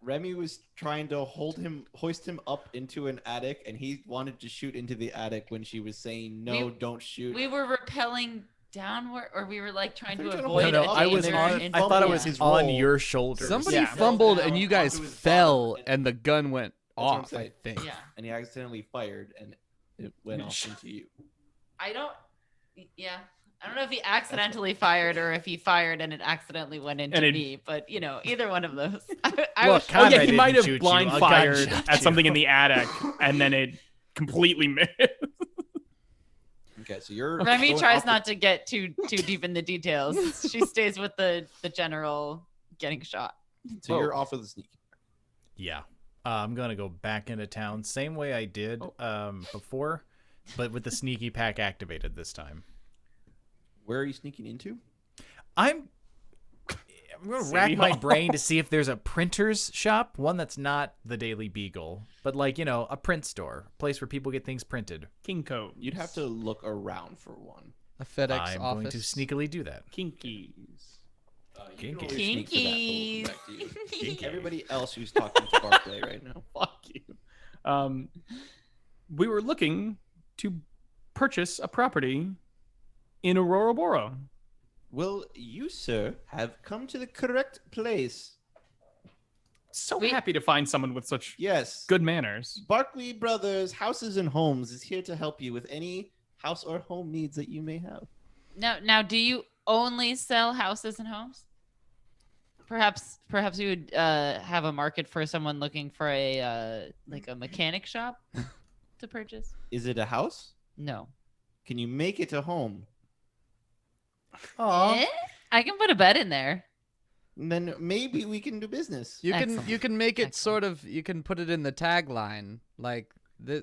Remy was trying to hoist him up into an attic, and he wanted to shoot into the attic when she was saying, no, don't shoot.
We were repelling downward, or we were like trying to
trying to
avoid
hold
a
it up,
I was
danger
on.
and-
I thought it was
his
on
roll.
your shoulders.
Somebody
Yeah.
fumbled
Fell
and you
down
guys
onto his
fell
bottom,
and the gun went
what I'm
off, I
saying.
think.
Yeah,
And he accidentally fired, and it went off into you.
I don't know if he accidentally fired or if he fired and it accidentally went into
And it-
me, but either one of those. I
Look,
was
Oh
Conrad
yeah, he
didn't
might have
shoot you.
blind
A gun
fired
shot
at
you.
something in the attic, and then it completely missed.
Okay, so you're
Remy
going
tries
off
not to get too deep in the details. She stays with the general getting shot.
So you're off of the sneak.
Yeah. I'm going to go back into town. Same way I did before, but with the sneaky pack activated this time.
Where are you sneaking into?
I'm going to
City
rack my
Hall.
brain to see if there's a printer's shop, one that's not the Daily Beagle, but like, a print store, a place where people get things printed.
Kinko.
You'd have to look around for one.
A FedEx
I'm
office.
going to sneakily do that.
Kinkies.
You can
Kinky.
always sneak for that, but we'll
Kinkies.
come back to you.
Kinky.
Everybody else who's talking to Barclay right now.
Fuck you. We were looking to purchase a property in Auroraboro.
Well, you, sir, have come to the correct place.
So
We-
happy to find someone with such
Yes.
good manners.
Barclay Brothers Houses and Homes is here to help you with any house or home needs that you may have.
Now, do you only sell houses and homes? Perhaps you would have a market for someone looking for a mechanic shop to purchase.
Is it a house?
No.
Can you make it a home?
Aw.
I can put a bed in there.
And then maybe we can do business.
You
Excellent.
can make it
Excellent.
sort of, you can put it in the tagline, like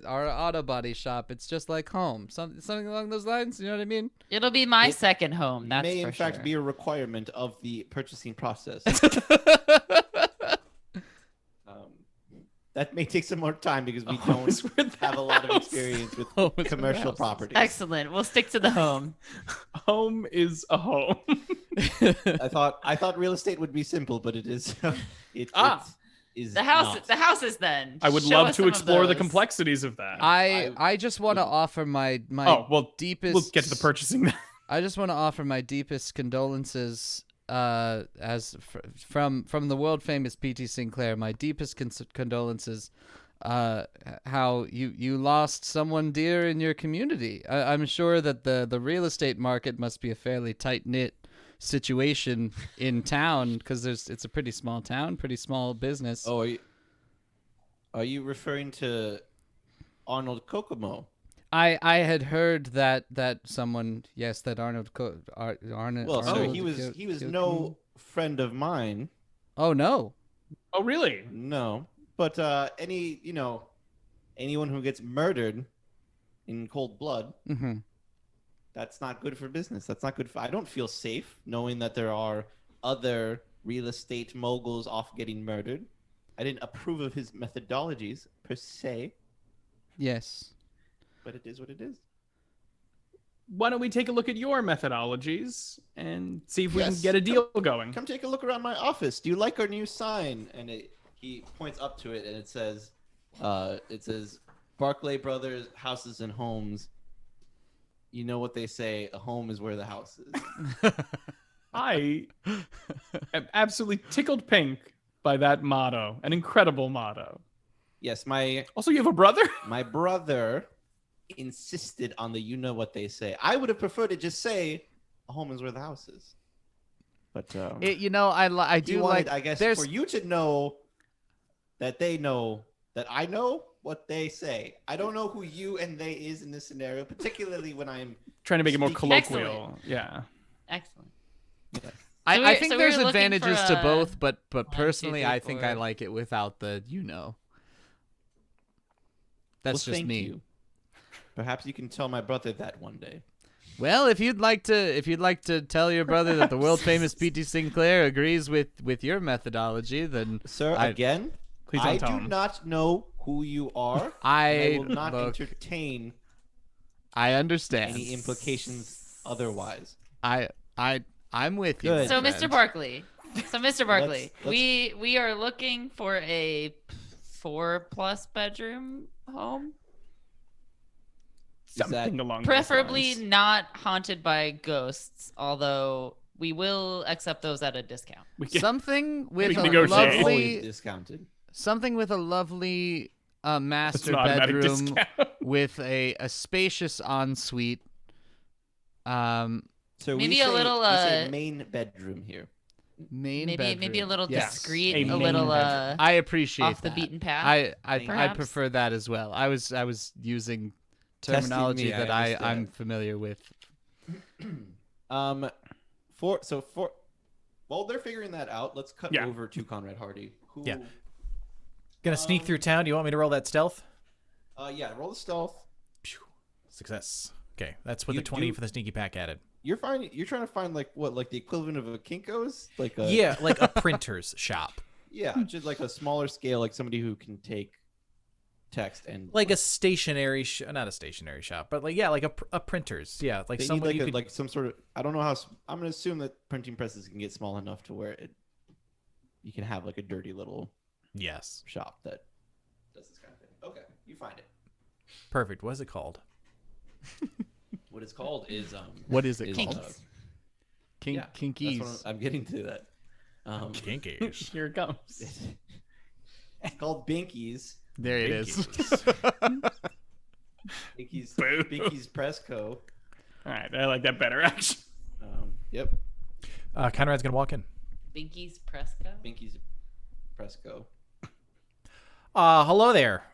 our auto body shop, it's just like home. Something along those lines, you know what I mean?
It'll be my
It
second home. That's
may
for
in fact
sure.
be a requirement of the purchasing process. That may take some more time because we don't have a lot of experience with
Homes and
commercial
houses.
properties.
Excellent. We'll stick to the home.
Home is a home.
I thought real estate would be simple, but it is. It is
The house.
not.
The houses. Then.
I would
Show
love
us
to
some of
explore the
those.
complexities of that.
I just want to offer my
Oh, well,
deepest.
we'll get to the purchasing.
I just want to offer my deepest condolences, from the world famous P.T. Sinclair. My deepest condolences, how you lost someone dear in your community. I'm sure that the real estate market must be a fairly tight knit situation in town because it's a pretty small town, pretty small business.
Oh, are you referring to Arnold Kokomo?
I had heard that someone, yes, that Arnold Arnold.
Well, sir,
Arnold
he was no friend of mine.
Oh no.
Oh, really?
No, but anyone who gets murdered in cold blood,
Mm-hmm.
that's not good for business. That's not good for. I don't feel safe knowing that there are other real estate moguls off getting murdered. I didn't approve of his methodologies per se,
Yes.
but it is what it is.
Why don't we take a look at your methodologies and see if we can
Yes.
get a deal going?
Come take a look around my office. Do you like our new sign? And he points up to it, and it says, Barclay Brothers Houses and Homes. You know what they say, a home is where the house is.
I am absolutely tickled pink by that motto, an incredible motto.
Yes, my
Also, you have a brother?
brother insisted on the you know what they say. I would have preferred to just say a home is where the house is. But
I
he
do
wanted,
like.
I guess,
there's
for you to know that they know that I know what they say. I don't know who you and they is in this scenario, particularly when I'm
Trying to make it more
Speaking-
colloquial. Yeah.
Excellent.
I think
so we
there's
were looking
advantages
for
to
a-
both, but
two,
personally,
three,
I think I
four.
like it without the That's
well,
just
thank
me.
you. Perhaps you can tell my brother that one day.
Well, if you'd like to tell your brother that the world famous P.T. Sinclair agrees with your methodology, then
Sir,
I-
again,
Please don't
I
tell
do
him.
not know who you are. and I will not
look,
entertain
I understand.
any implications otherwise.
I'm with you.
Good.
So,
my
Mr.
friend.
Barkley. So, Mr. Barkley,
Let's-
we are looking for a 4+ bedroom home,
that-
Something along those
preferably
lines.
not haunted by ghosts. Although we will accept those at a discount.
We can-
Something with
can
a
negotiate.
Always
lovely
discounted.
something with a lovely
It's
master
an automatic
bedroom
discount.
with a spacious ensuite.
So
Maybe
we
a
say,
little,
we say
uh,
main bedroom here.
Main
Maybe
bedroom.
maybe a little
Yes.
discreet,
A
a
main
little
bedroom.
I appreciate
off the
that.
beaten path.
I
perhaps.
prefer that as well. I was using
Testing
terminology
me,
that
I
I'm
understand.
familiar with.
While they're figuring that out, let's cut
Yeah.
over to Conrad Hearty. Who,
Yeah. Gonna sneak through town. Do you want me to roll that stealth?
Yeah, roll the stealth.
Phew. Success. Okay, that's with
You
the 20
do-
for the sneaky pack added.
You're trying to find like the equivalent of a Kinko's, like a
Yeah, like a printer's shop.
yeah, just like a smaller scale, like somebody who can take text and
Like a stationary not a stationary shop, but like a printer's. Yeah, like
they need
someone
like
you
a,
could
like some sort of I'm gonna assume that printing presses can get small enough to where you can have like a dirty little
Yes.
shop that does this kind of thing. Okay, you find it.
Perfect. What is it called?
What it's called is
What is it
is,
called?
Kinkies.
yeah, that's
Kinkies.
what I'm getting to that.
Kinkies.
Here it comes.
It's called Binkies.
There it is.
Binkies.
Boo.
Binkies Press Co.
All right, I like that better, actually.
Yep.
Conrad's gonna walk in.
Binky's Presco.
Binkies Press Co.
Hello there.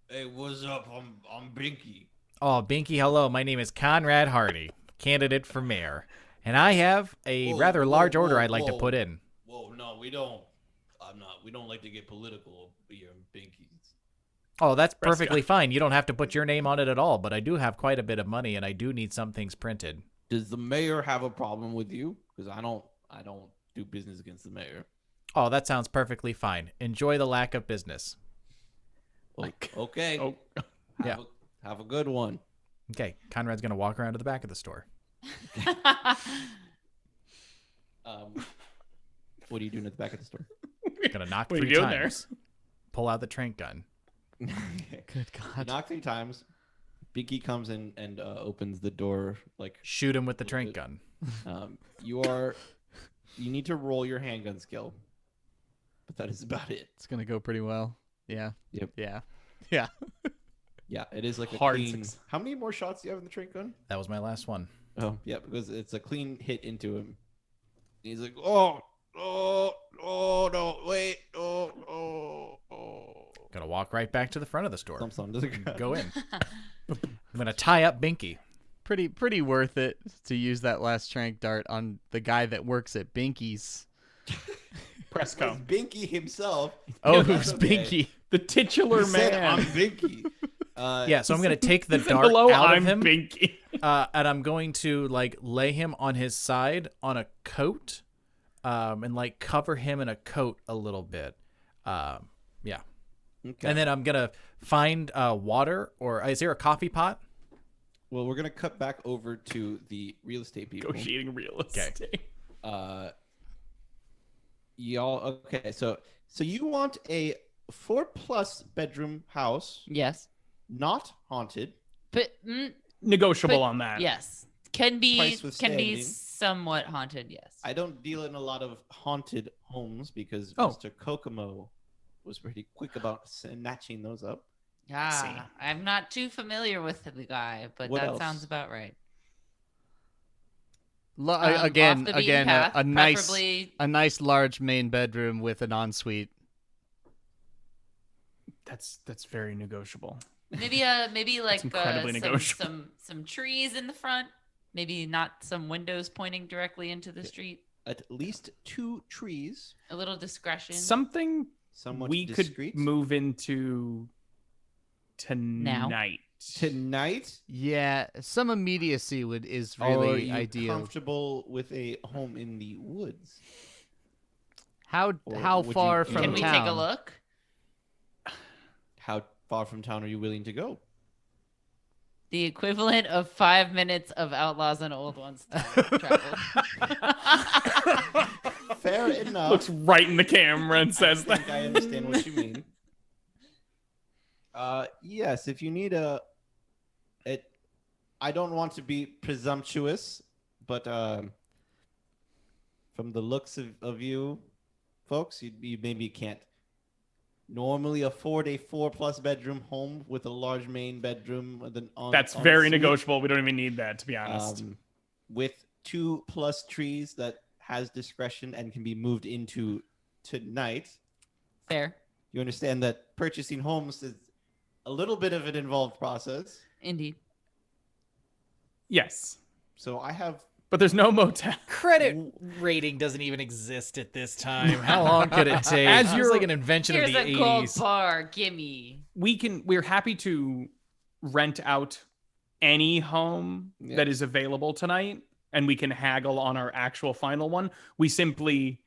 Hey, what's up? I'm Binky.
Oh, Binky, hello. My name is Conrad Hearty, candidate for mayor, and I have a
Whoa,
rather
whoa,
large order
whoa,
I'd like to
whoa.
put in.
Whoa, no, we don't. We don't like to get political here in Binkies.
Oh, that's
Prescott.
perfectly fine. You don't have to put your name on it at all, but I do have quite a bit of money, and I do need some things printed.
Does the mayor have a problem with you? Because I don't do business against the mayor.
Oh, that sounds perfectly fine. Enjoy the lack of business.
Okay.
Oh,
Yeah.
Have a good one.
Okay, Conrad's gonna walk around to the back of the store.
What are you doing at the back of the store?
Gonna knock
What are
3
you doing there?
times. Pull out the trank gun.
Good
You
God.
knock 3 times. Binky comes in and opens the door. Like
Shoot him with the trank gun.
you need to roll your handgun skill, but that is about it.
It's gonna go pretty well. Yeah.
Yep.
Yeah. Yeah.
Yeah, it is like a
Hard
clean.
success.
How many more shots do you have in the trank gun?
That was my last one.
Oh, yeah, because it's a clean hit into him. He's like, oh, no, wait, oh.
Gonna walk right back to the front of the store.
Thumps onto the ground.
Go in. I'm gonna tie up Binky.
Pretty worth it to use that last trank dart on the guy that works at Binky's.
Presco.
Binky himself.
Oh,
That's
who's
okay.
Binky?
The titular
He said, I'm
man.
Binky.
Yeah, so I'm gonna take the
He said,
dart
hello,
out
I'm
of him,
Binky.
and I'm going to like lay him on his side on a coat, and like cover him in a coat a little bit. Yeah,
Okay.
and then I'm gonna find water, or is there a coffee pot?
Well, we're gonna cut back over to the real estate people.
Negotiating real estate.
Y'all, okay, so you want a 4+ bedroom house,
Yes,
not haunted.
but
Negotiable
But-
on that.
yes, Can be
price withstanding.
somewhat haunted. Yes.
I don't deal in a lot of haunted homes because
Oh.
Mr. Kokomo was pretty quick about snatching those up.
I'm not too familiar with the guy, but
What
that
else?
sounds about right.
Again,
off the beaten path,
a nice,
preferably-
a nice large main bedroom with an ensuite.
That's very negotiable.
Maybe like
incredibly negotiable.
some trees in the front. Maybe not some windows pointing directly into the street.
At least 2 trees.
A little discretion.
Something
Somewhat
we
discreet.
could move into tonight.
Tonight.
Yeah, some immediacy is
Or are
really
you
ideal.
comfortable with a home in the woods?
How
Or would
far
you-
from
Can we
town?
take a look?
How far from town are you willing to go?
The equivalent of 5 minutes of Outlaws and Old Ones travel.
Fair enough.
Looks right in the camera and says
I think
that.
I understand what you mean. Yes, if you need I don't want to be presumptuous, but from the looks of you folks, you maybe can't normally afford a 4+ bedroom home with a large main bedroom with an
That's very
ensuite,
negotiable. We don't even need that, to be honest.
with 2+ trees that has discretion and can be moved into tonight.
Fair.
You understand that purchasing homes is a little bit of an involved process.
Indeed.
Yes,
So I have
but there's no motel.
Credit rating doesn't even exist at this time. How long could it take?
As
It's
you're-
like an invention
Here's
of the
a gold
80s.
bar. Gimme.
We're happy to rent out any home
Yeah.
that is available tonight, and we can haggle on our actual final one. We simply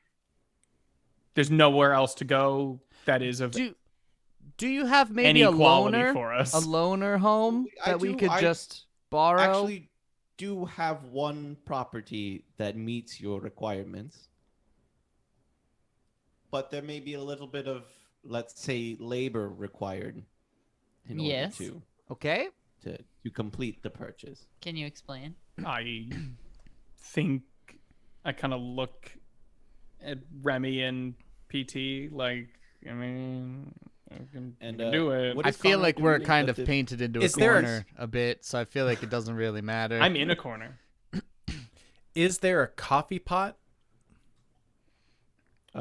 there's nowhere else to go that is of
Do you have maybe
any
a
quality
loner,
for us.
a loner home
I
that we
do-
could
I
just borrow?
actually do have one property that meets your requirements. But there may be a little bit of, let's say, labor required in
Yes.
order
Okay.
to complete the purchase.
Can you explain?
I think I kind of look at Remy and PT like, I mean, I can
And,
do it.
what
I
is
feel
Conrad
like we're
doing
kind
with
of
the-
painted into
Is
a
there a-
corner a bit, so I feel like it doesn't really matter.
I'm in a corner.
Is there a coffee pot?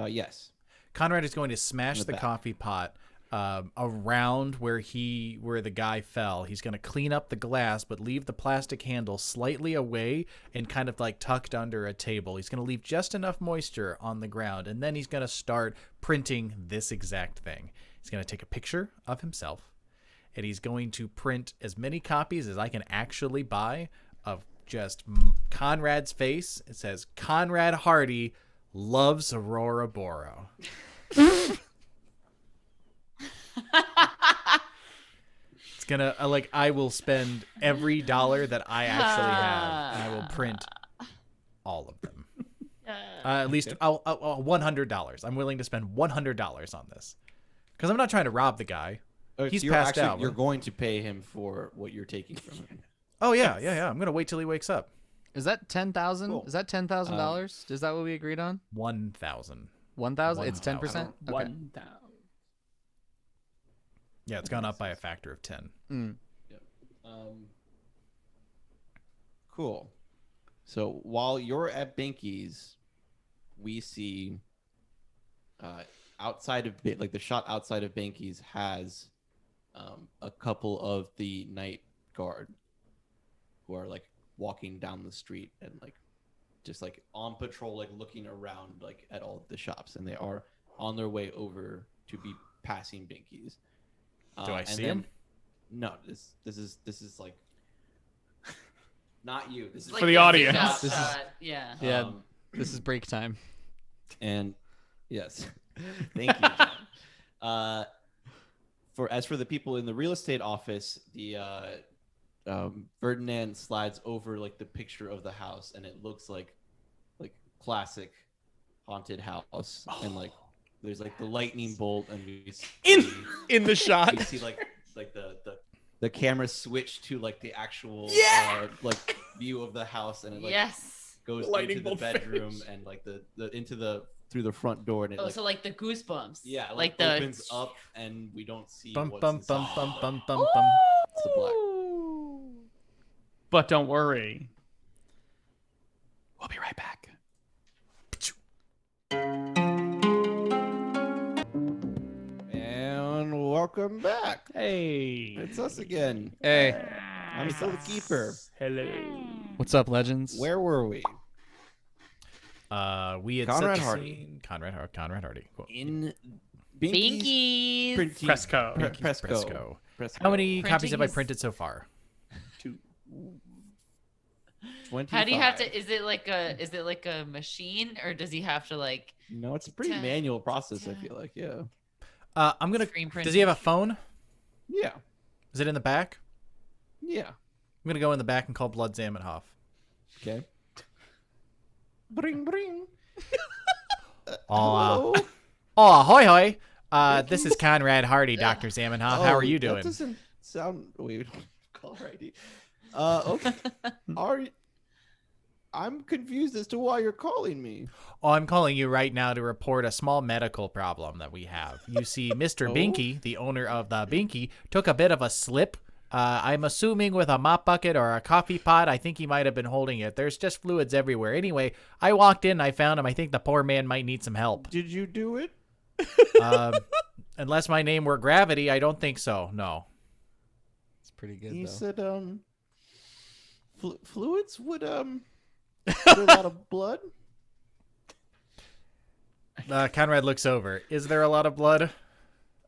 Yes.
Conrad is going to smash
In the
the
back.
coffee pot around where the guy fell. He's going to clean up the glass, but leave the plastic handle slightly away and kind of like tucked under a table. He's going to leave just enough moisture on the ground, and then he's going to start printing this exact thing. He's going to take a picture of himself, and he's going to print as many copies as I can actually buy of just Conrad's face. It says, Conrad Hearty loves Auroraboro. It's gonna I will spend every dollar that I actually have, and I will print all of them. At least $100. I'm willing to spend $100 on this because I'm not trying to rob the guy. He's
you're
passed
actually,
out.
You're going to pay him for what you're taking from him.
Oh yeah. I'm gonna wait till he wakes up.
Is that 10,000?
Cool.
Is that $10,000? Is that what we agreed on?
1,000.
1,000? It's
1,000.
10%. Okay.
1,000.
Yeah, it's gone up by a factor of 10.
Mm.
Cool. So while you're at Binky's, we see outside of the shot outside of Binky's has a couple of the night guard who are like walking down the street and just on patrol, looking around at all of the shops, and they are on their way over to be passing Binky's.
Do I
and
see
then-
him?
No, this is not you. This is
For the audience.
This is-
Yeah.
Yeah,
Um,
this is break time.
and yes, thank you, John. As for the people in the real estate office, the Ferdinand slides over the picture of the house, and it looks like classic haunted house, and there's the lightning bolt, and we see,
In the shot.
we see the camera switch to the actual view of the house, and it like
Yes.
goes
Lightning
into the
bolt
bedroom
finish.
and like the into the through the front door, and it
Oh,
like
so like the goosebumps.
yeah,
like
like
the
opens up, and we don't see
Bum
what's
bum bum
inside.
bum bum bum bum.
It's the black.
But don't worry. We'll be right back.
And welcome back.
Hey.
It's us again.
Hey,
I'm still the keeper.
Hello.
what's up, legends?
Where were we?
We had
Conrad
set the
Hearty.
scene- Conrad Hardy. Cool.
In
Binkies.
Presco.
Presco.
How many
Printing
copies have I
is-
printed so far?
25.
How do you have to? Is it like a machine, or does he have to like?
No, it's a pretty
to-
manual process. I feel like, yeah.
I'm gonna.
Screen
Does he have a phone?
Yeah.
Is it in the back?
Yeah.
I'm gonna go in the back and call Blood Zamenhof.
Okay. Bring, bring.
Aw.
Hello?
Oh, hoy hoy. This is Conrad Hardy, Dr. Zamenhof. How are you
That
doing?
doesn't sound. Wait, caller ID. Okay. I'm confused as to why you're calling me.
Oh, I'm calling you right now to report a small medical problem that we have. You see, Mr.
Oh?
Binky, the owner of the Binky, took a bit of a slip. I'm assuming with a mop bucket or a coffee pot. I think he might have been holding it. There's just fluids everywhere. Anyway, I walked in, I found him. I think the poor man might need some help.
Did you do it?
Unless my name were Gravity, I don't think so. No.
It's pretty good
He
though.
said, fluids would put a lot of blood.
Conrad looks over. Is there a lot of blood?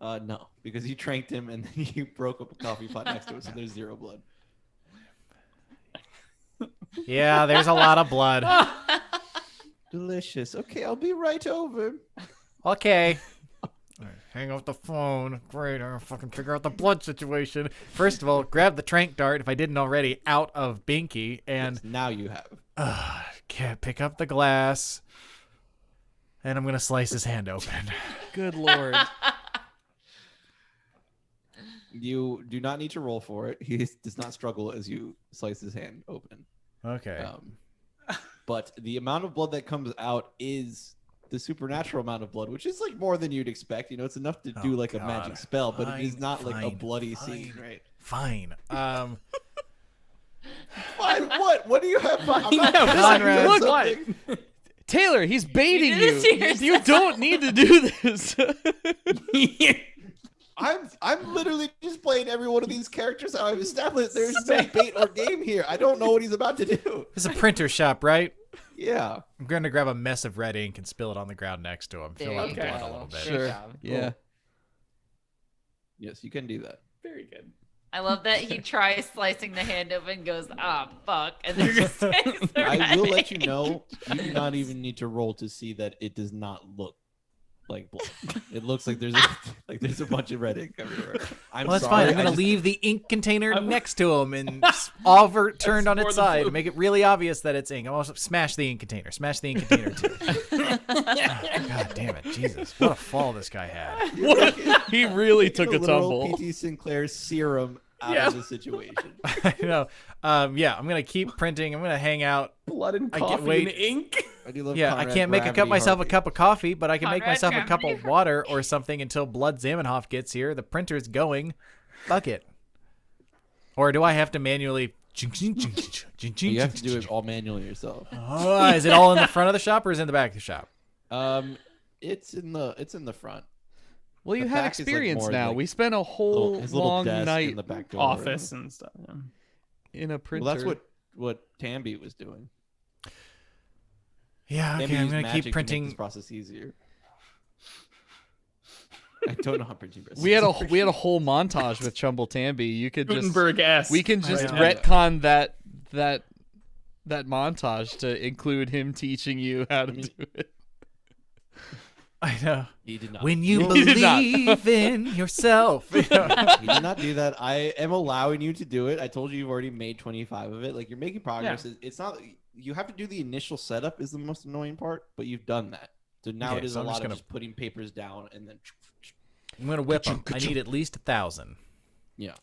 No, because you tranked him and then you broke up a coffee pot next to it, so there's zero blood.
Yeah, there's a lot of blood.
Delicious. Okay, I'll be right over.
Okay. Hang up the phone. Great, I'm gonna fucking figure out the blood situation. First of all, grab the trank dart, if I didn't already, out of Binky, and
Yes, now you have.
pick up the glass, and I'm gonna slice his hand open.
Good lord.
You do not need to roll for it. He does not struggle as you slice his hand open.
Okay.
But the amount of blood that comes out is the supernatural amount of blood, which is like more than you'd expect. You know, it's enough to do like a magic
God.
spell, but it is
Fine,
not like a
fine,
bloody
fine.
scene, right?
Fine.
Fine, what? What do you have? I'm not
know,
Conrad.
look,
what?
Taylor, he's baiting
did
you.
it to
You don't need to do this.
I'm literally just playing every one of these characters how I've established there's no bait or game here. I don't know what he's about to do.
This is a printer shop, right?
Yeah.
I'm going to grab a mess of red ink and spill it on the ground next to him. Fill
There
out
you
the blood
go.
a little bit.
Sure.
job.
Yeah.
Yes, you can do that.
Very good.
I love that he tries slicing the hand open and goes, ah, fuck, and then just takes the
I will
red
let you
ink.
know. You do not even need to roll to see that it does not look like blood. It looks like there's a bunch of red ink everywhere. I'm
Well, that's
sorry,
fine. I'm
I
going to
just-
leave the ink container
I'm-
next to him and turned on
more
its
the
side to
flu.
make it really obvious that it's ink. I'm also smash the ink container. Smash the ink container too. God damn it, Jesus! What a fall this guy had.
He really took a
literal
tumble.
PT Sinclair serum out
Yeah.
of the situation.
I know. Yeah, I'm gonna keep printing. I'm gonna hang out.
Blood and
I get-
coffee
wait.
and ink.
I do love
Yeah, I
Conrad
can't make
Gravity
myself a
Hardy.
cup of coffee, but I can make
Conrad
myself a cup
Gravity
of water or something until Blood Zamenhof gets here. The printer's going. Fuck it. Or do I have to manually?
You have to do it all manually yourself.
Oh, is it all in the front of the shop or is it in the back of the shop?
It's in the front.
Well, you
The
have
back is, like,
experience
more
now.
like
we spent a whole
His little
long
desk
night
in the back door.
Office and stuff. Yeah.
in a printer.
Well, that's what Tambi was doing.
Yeah,
Tambi
okay, I'm
used
gonna
magic
keep
to make
printing.
this process easier. I don't know how printing presses.
we had a whole montage with Chumble Tambi. You could just
Gutenberg-esque.
we can just
Right.
retcon that montage to include him teaching you how to do it.
I know.
He did not.
When you
He did not.
believe in yourself.
He did not do that. I am allowing you to do it. I told you you've already made 25 of it. Like, you're making progress. It's not. You have to do the initial setup is the most annoying part, but you've done that. So now
Okay,
it is
so
a
I'm
lot
just
of
gonna-
just putting papers down and then.
I'm gonna whip them. I need at least 1,000.
Yeah.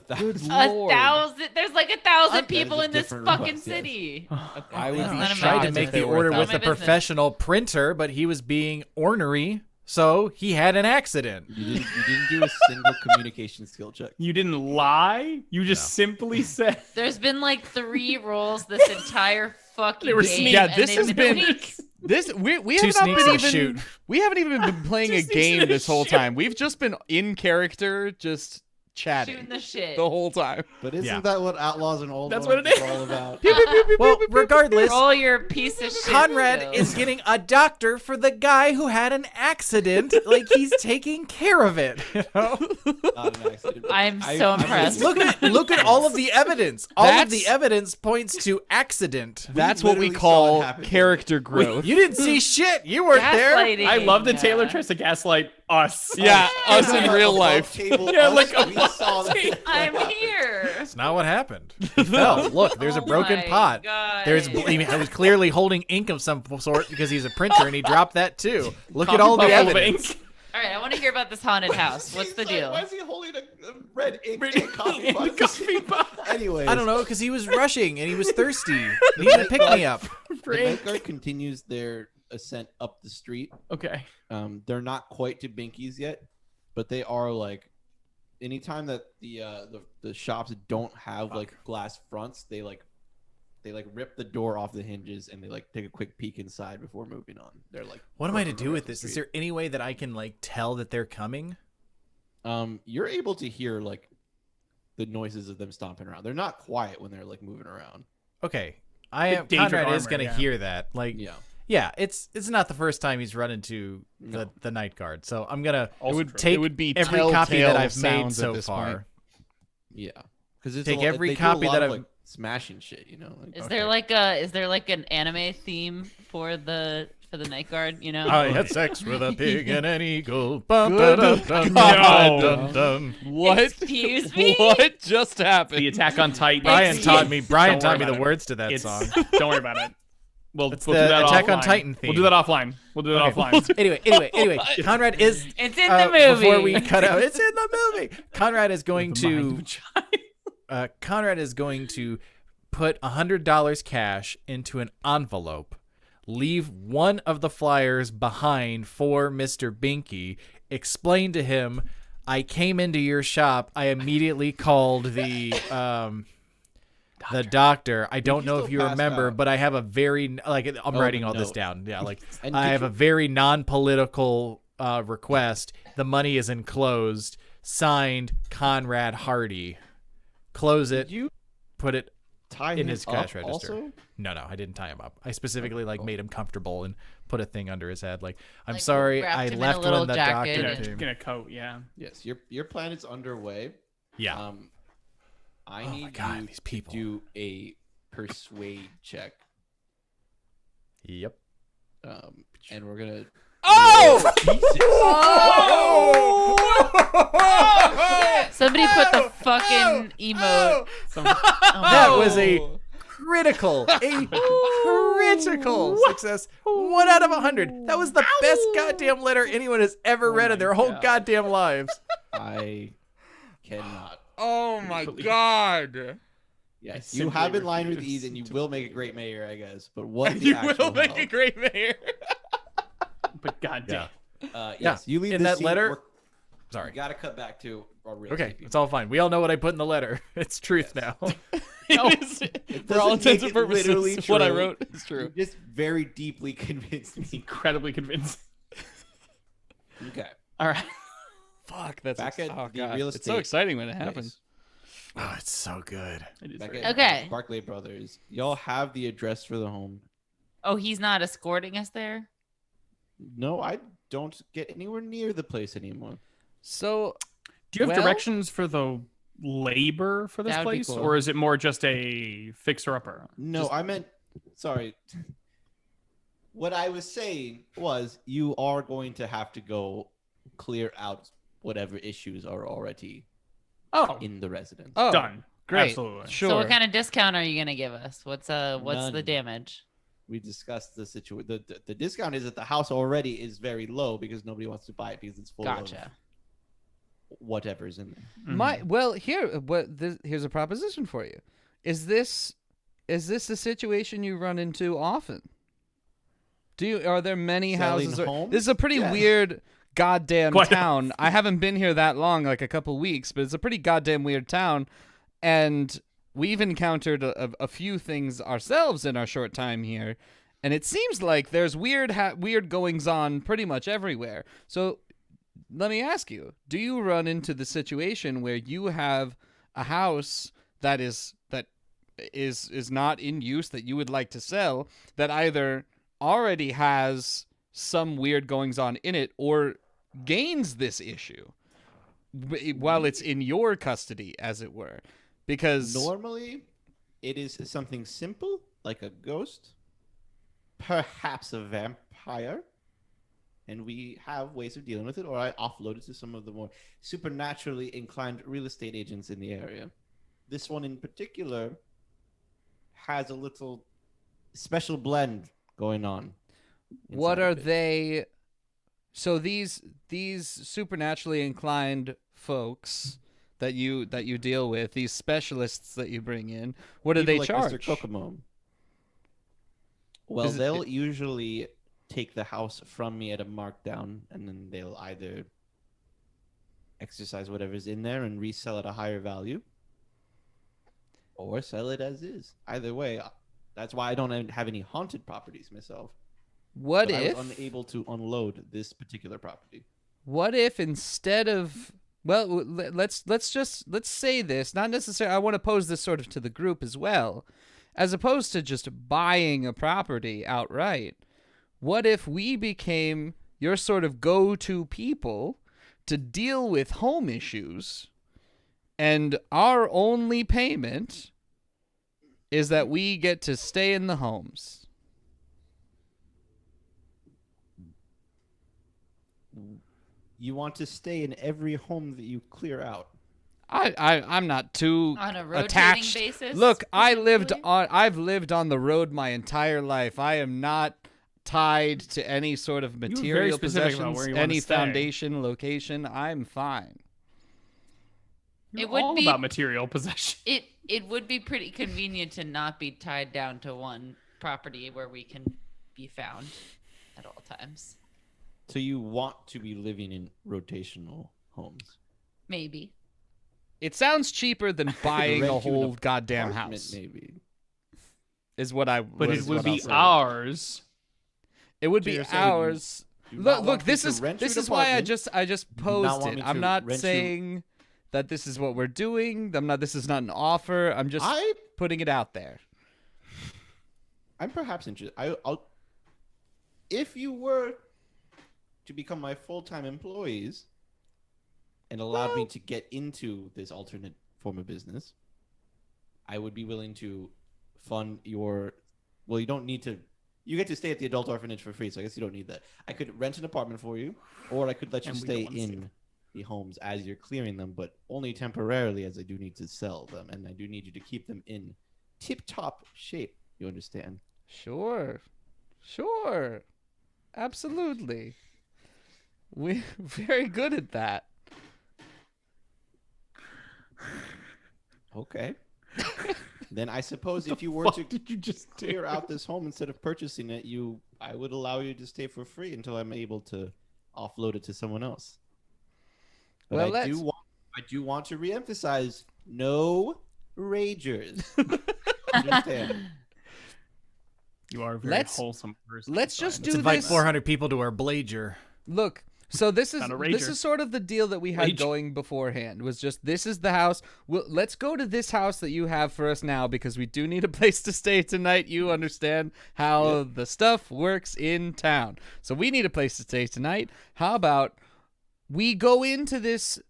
Good
1,000.
lord.
1,000. There's like 1,000
That is
people
a
in this
different
fucking
request, yes.
city.
I would
It's
be
none of my
Tried to
business.
make the
they were
order
None
with
of
a
my business.
professional printer, but he was being ornery, so he had an accident.
You didn't do a single communication skill check.
You didn't lie. You just simply said.
There's been like 3 rolls this entire fucking
They were
game.
sneaky.
Yeah,
and
this
they've
has been-
tweaked.
This we
Two
have not
sneaks
been
and a
even
shoot.
we haven't even been playing
Two
a
sneaks
game
and a
this whole
shoot.
time. We've just been in character, just
Shooting
chatting
the shit.
the whole time.
But isn't
Yeah.
that what Outlaws and Old
That's
Ones
what it is.
all about?
Well, regardless,
Roll your piece of shit.
Conrad
skills.
is getting a doctor for the guy who had an accident. Like he's taking care of it. You know?
Not an accident.
I'm so impressed.
Look at all of the evidence. All of the
That's-
evidence points to accident.
That's what we
literally saw it
call
happen.
character growth.
You didn't see shit. You weren't there.
Gaslighting.
I love that Taylor tries to gaslight us.
Yeah, us in
Yeah,
real
above
life.
Table
Yeah,
us,
like
we saw that.
I'm here.
That's not what happened. He fell. Look, there's a
Oh
broken
my
pot.
God.
There's he was clearly holding ink of some sort because he's a printer and he dropped that too. Look at
Coffee
all the
bottle of
evidence.
ink.
All right, I want to hear about this haunted house. What's the
He's like,
deal?
Why is he holding a red ink
Red
and coffee
ink
mug?
and coffee mug.
Anyways,
I don't know because he was rushing and he was thirsty. He needed a pick me up.
The night guard continues their ascent up the street.
Okay.
They're not quite to Binky's yet, but they are like. Anytime that the shops don't have like glass fronts, they rip the door off the hinges and they like take a quick peek inside before moving on. They're like,
What am I to
looking
do
around
with
the
this? Is
street.
there any way that I can like tell that they're coming?
You're able to hear like the noises of them stomping around. They're not quiet when they're like moving around.
Okay, I am.
Daedric
Conrad is
armor,
gonna
yeah.
hear that. Like, yeah, it's not the first time he's run into the night guard. So I'm gonna
Also
would
true.
take
It would be
every copy
telltale
that I've made
sounds at
so
this
far.
point.
Yeah, because it's
Take every
they do
copy
a lot
that
of,
I've-
like smashing shit. You know, like,
Is there like an anime theme for the night guard? You know.
I had sex with a pig and an eagle. Bum,
Good
dum, dum,
God.
dum, dum.
What?
Excuse me?
What just happened?
The Attack on Titan.
Brian taught me. Brian
Don't
taught
worry
me the
about it.
words to that
It's,
song.
Don't worry about it. We'll
It's
do
the
that
Attack on
offline.
Titan
We'll
theme.
do that offline. We'll do that
Okay.
offline.
Anyway, Conrad is.
It's in the movie.
Before we cut out, it's in the movie. Conrad is going
The mind of
to.
a child.
Conrad is going to put $100 cash into an envelope, leave one of the flyers behind for Mr. Binky, explain to him, I came into your shop, I immediately called the doctor. I don't know if you
still pass
remember,
out.
but I have a very I'm writing
the
all this
note.
down. Yeah, like
And
I
did
have
you-
a very non-political request. The money is enclosed. Signed, Conrad Hearty. Close it.
Did you
Put it
tie
in
him
his cash
up
register.
Also?
No, I didn't tie him up. I specifically made him comfortable and put a thing under his head. Like, I'm
Like,
sorry,
wrapped
I
him in a
left
little
when the
jacket
doctor
and-
came.
In a coat, yeah.
Yes, your plan is underway.
Yeah.
I
Oh my
need
God,
you
these people.
to do a persuade check.
Yep.
And we're gonna.
Oh!
Somebody put the fucking emote.
That was a critical success. 1 out of 100. That was the best goddamn letter anyone has ever read in their whole goddamn lives.
I cannot.
Oh my God!
Yes,
I
you
simply
have in line with
refuse
these, and you
to
will make a great mayor, I guess. But what the
You
actual
will make
hell?
a great mayor.
But goddamn.
Yes, you leave
in
the
that
scene.
letter- Sorry.
You gotta cut back to our real
Okay,
creepy.
it's all fine. We all know what I put in the letter. It's truth now.
It is, for all
doesn't
intents
make
and
it literally
purposes, what I
true.
wrote is true.
You just very deeply convinced me.
Incredibly convincing.
Okay.
All right.
Fuck, that's
Back at
oh
the
God.
real
It's so
estate
exciting when it happens.
Oh, it's so good.
It is
Back
very-
at
Okay.
Barclay Brothers. Y'all have the address for the home.
Oh, he's not escorting us there?
No, I don't get anywhere near the place anymore.
So
Do you have
Well-
directions for the labor for this
That would be
place,
cool.
or is it more just a fixer-upper?
No, I meant. Sorry. What I was saying was you are going to have to go clear out whatever issues are already
Oh,
in the residence.
oh,
done.
great.
Absolutely.
Sure.
So what kind of discount are you gonna give us? What's the
None.
damage?
We discussed the situation. The discount is that the house already is very low because nobody wants to buy it because it's full of
Gotcha.
whatever's in there.
Here's a proposition for you. Is this a situation you run into often? Are there many
Selling
houses?
homes?
This is a pretty weird goddamn
Quite
town. I haven't been here that long, like a couple weeks, but it's a pretty goddamn weird town, and we've encountered a few things ourselves in our short time here, and it seems like there's weird goings on pretty much everywhere. So let me ask you: do you run into the situation where you have a house that is not in use that you would like to sell, that either already has some weird goings on in it or gains this issue while it's in your custody, as it were? Because
Normally, it is something simple, like a ghost, perhaps a vampire, and we have ways of dealing with it, or I offload it to some of the more supernaturally inclined real estate agents in the area. This one in particular has a little special blend going on.
what
inside
are
of it.
they? So these supernaturally inclined folks that you deal with, these specialists that you bring in, what do
People
they
like
charge?
Mr. Kokomo. Well,
Is it-
they'll usually take the house from me at a markdown, and then they'll either exercise whatever's in there and resell at a higher value, or sell it as is. Either way, that's why I don't have any haunted properties myself.
What
But
if?
I was unable to unload this particular property?
What if instead of let's say this, not necessarily, I want to pose this sort of to the group as well, as opposed to just buying a property outright. What if we became your sort of go-to people to deal with home issues, and our only payment is that we get to stay in the homes?
You want to stay in every home that you clear out.
I'm not too
On a rotating
attached.
basis,
Look, I've lived
presumably?
on the road my entire life. I am not tied to any sort of
very
material
specific about
possessions,
where you wanna
any
stay.
foundation, location. I'm fine.
You're
It would
all
be-
about material possession.
It would be pretty convenient to not be tied down to one property where we can be found at all times.
So you want to be living in rotational homes.
Maybe.
It sounds cheaper than buying
Rent
a
you an
whole goddamn
apartment,
house.
maybe.
Is what I.
But it
is
would
what I'll
be
say.
ours.
It would
So
be
you're saying you
ours.
do not
Look,
want
look.
me
This
to
is
rent you
this
an
is why I
apartment?
just
do not
posed
want
it.
me
I'm
to
not
rent you-
saying that this is what we're doing. This is not an offer. I'm just putting it out there.
I'm perhaps interested. I'll, if you were to become my full-time employees and allowed me to get into this alternate form of business, I would be willing to fund your. Well, you don't need to. You get to stay at the adult orphanage for free, so I guess you don't need that. I could rent an apartment for you, or I could let you
And we
stay
don't wanna see
in the homes as you're clearing them, but only temporarily, as I do need to sell them, and I do need you to keep them in tip-top shape. You understand?
Sure. Absolutely. We're very good at that.
Okay. Then I suppose if you were
What
to
did you just
clear out this home instead of purchasing it, I would allow you to stay for free until I'm able to offload it to someone else. But
Well,
I do want to reemphasize no ragers. Understand?
You are a very
Let's-
wholesome person.
let's just
Fine.
do
Let's invite
this-
400 people to our blazer.
Look, so this is
Not a
this
rager.
is sort of the deal that we had
Rage.
going beforehand. Was just, this is the house. Let's go to this house that you have for us now, because we do need a place to stay tonight. You understand how the stuff works in town. So we need a place to stay tonight. How about we go into this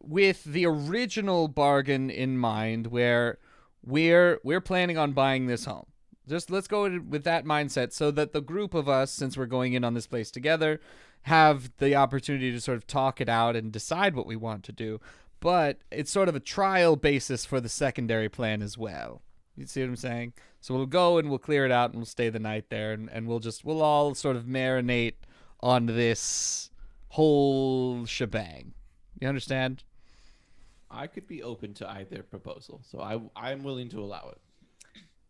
with the original bargain in mind, where we're planning on buying this home. Just let's go with that mindset, so that the group of us, since we're going in on this place together, have the opportunity to sort of talk it out and decide what we want to do. But it's sort of a trial basis for the secondary plan as well. You see what I'm saying? So we'll go and we'll clear it out and we'll stay the night there, and we'll all sort of marinate on this whole shebang. You understand?
I could be open to either proposal, so I'm willing to allow it.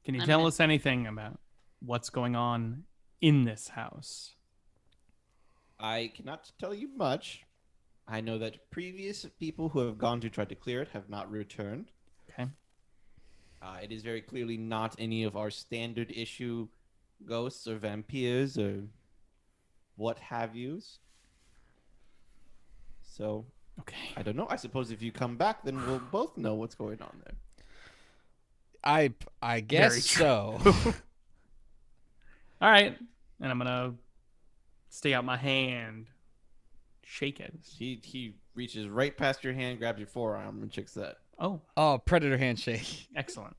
Can you
I'm
tell
in.
us anything about what's going on in this house?
I cannot tell you much. I know that previous people who have gone to try to clear it have not returned.
Okay.
It is very clearly not any of our standard issue ghosts or vampires or what have yous. So,
Okay.
I don't know. I suppose if you come back, then we'll both know what's going on there.
I guess
Very
so.
All right. And I'm going to stay out my hand. Shake it.
He reaches right past your hand, grabs your forearm, and checks that.
Oh,
Oh, predator handshake.
excellent.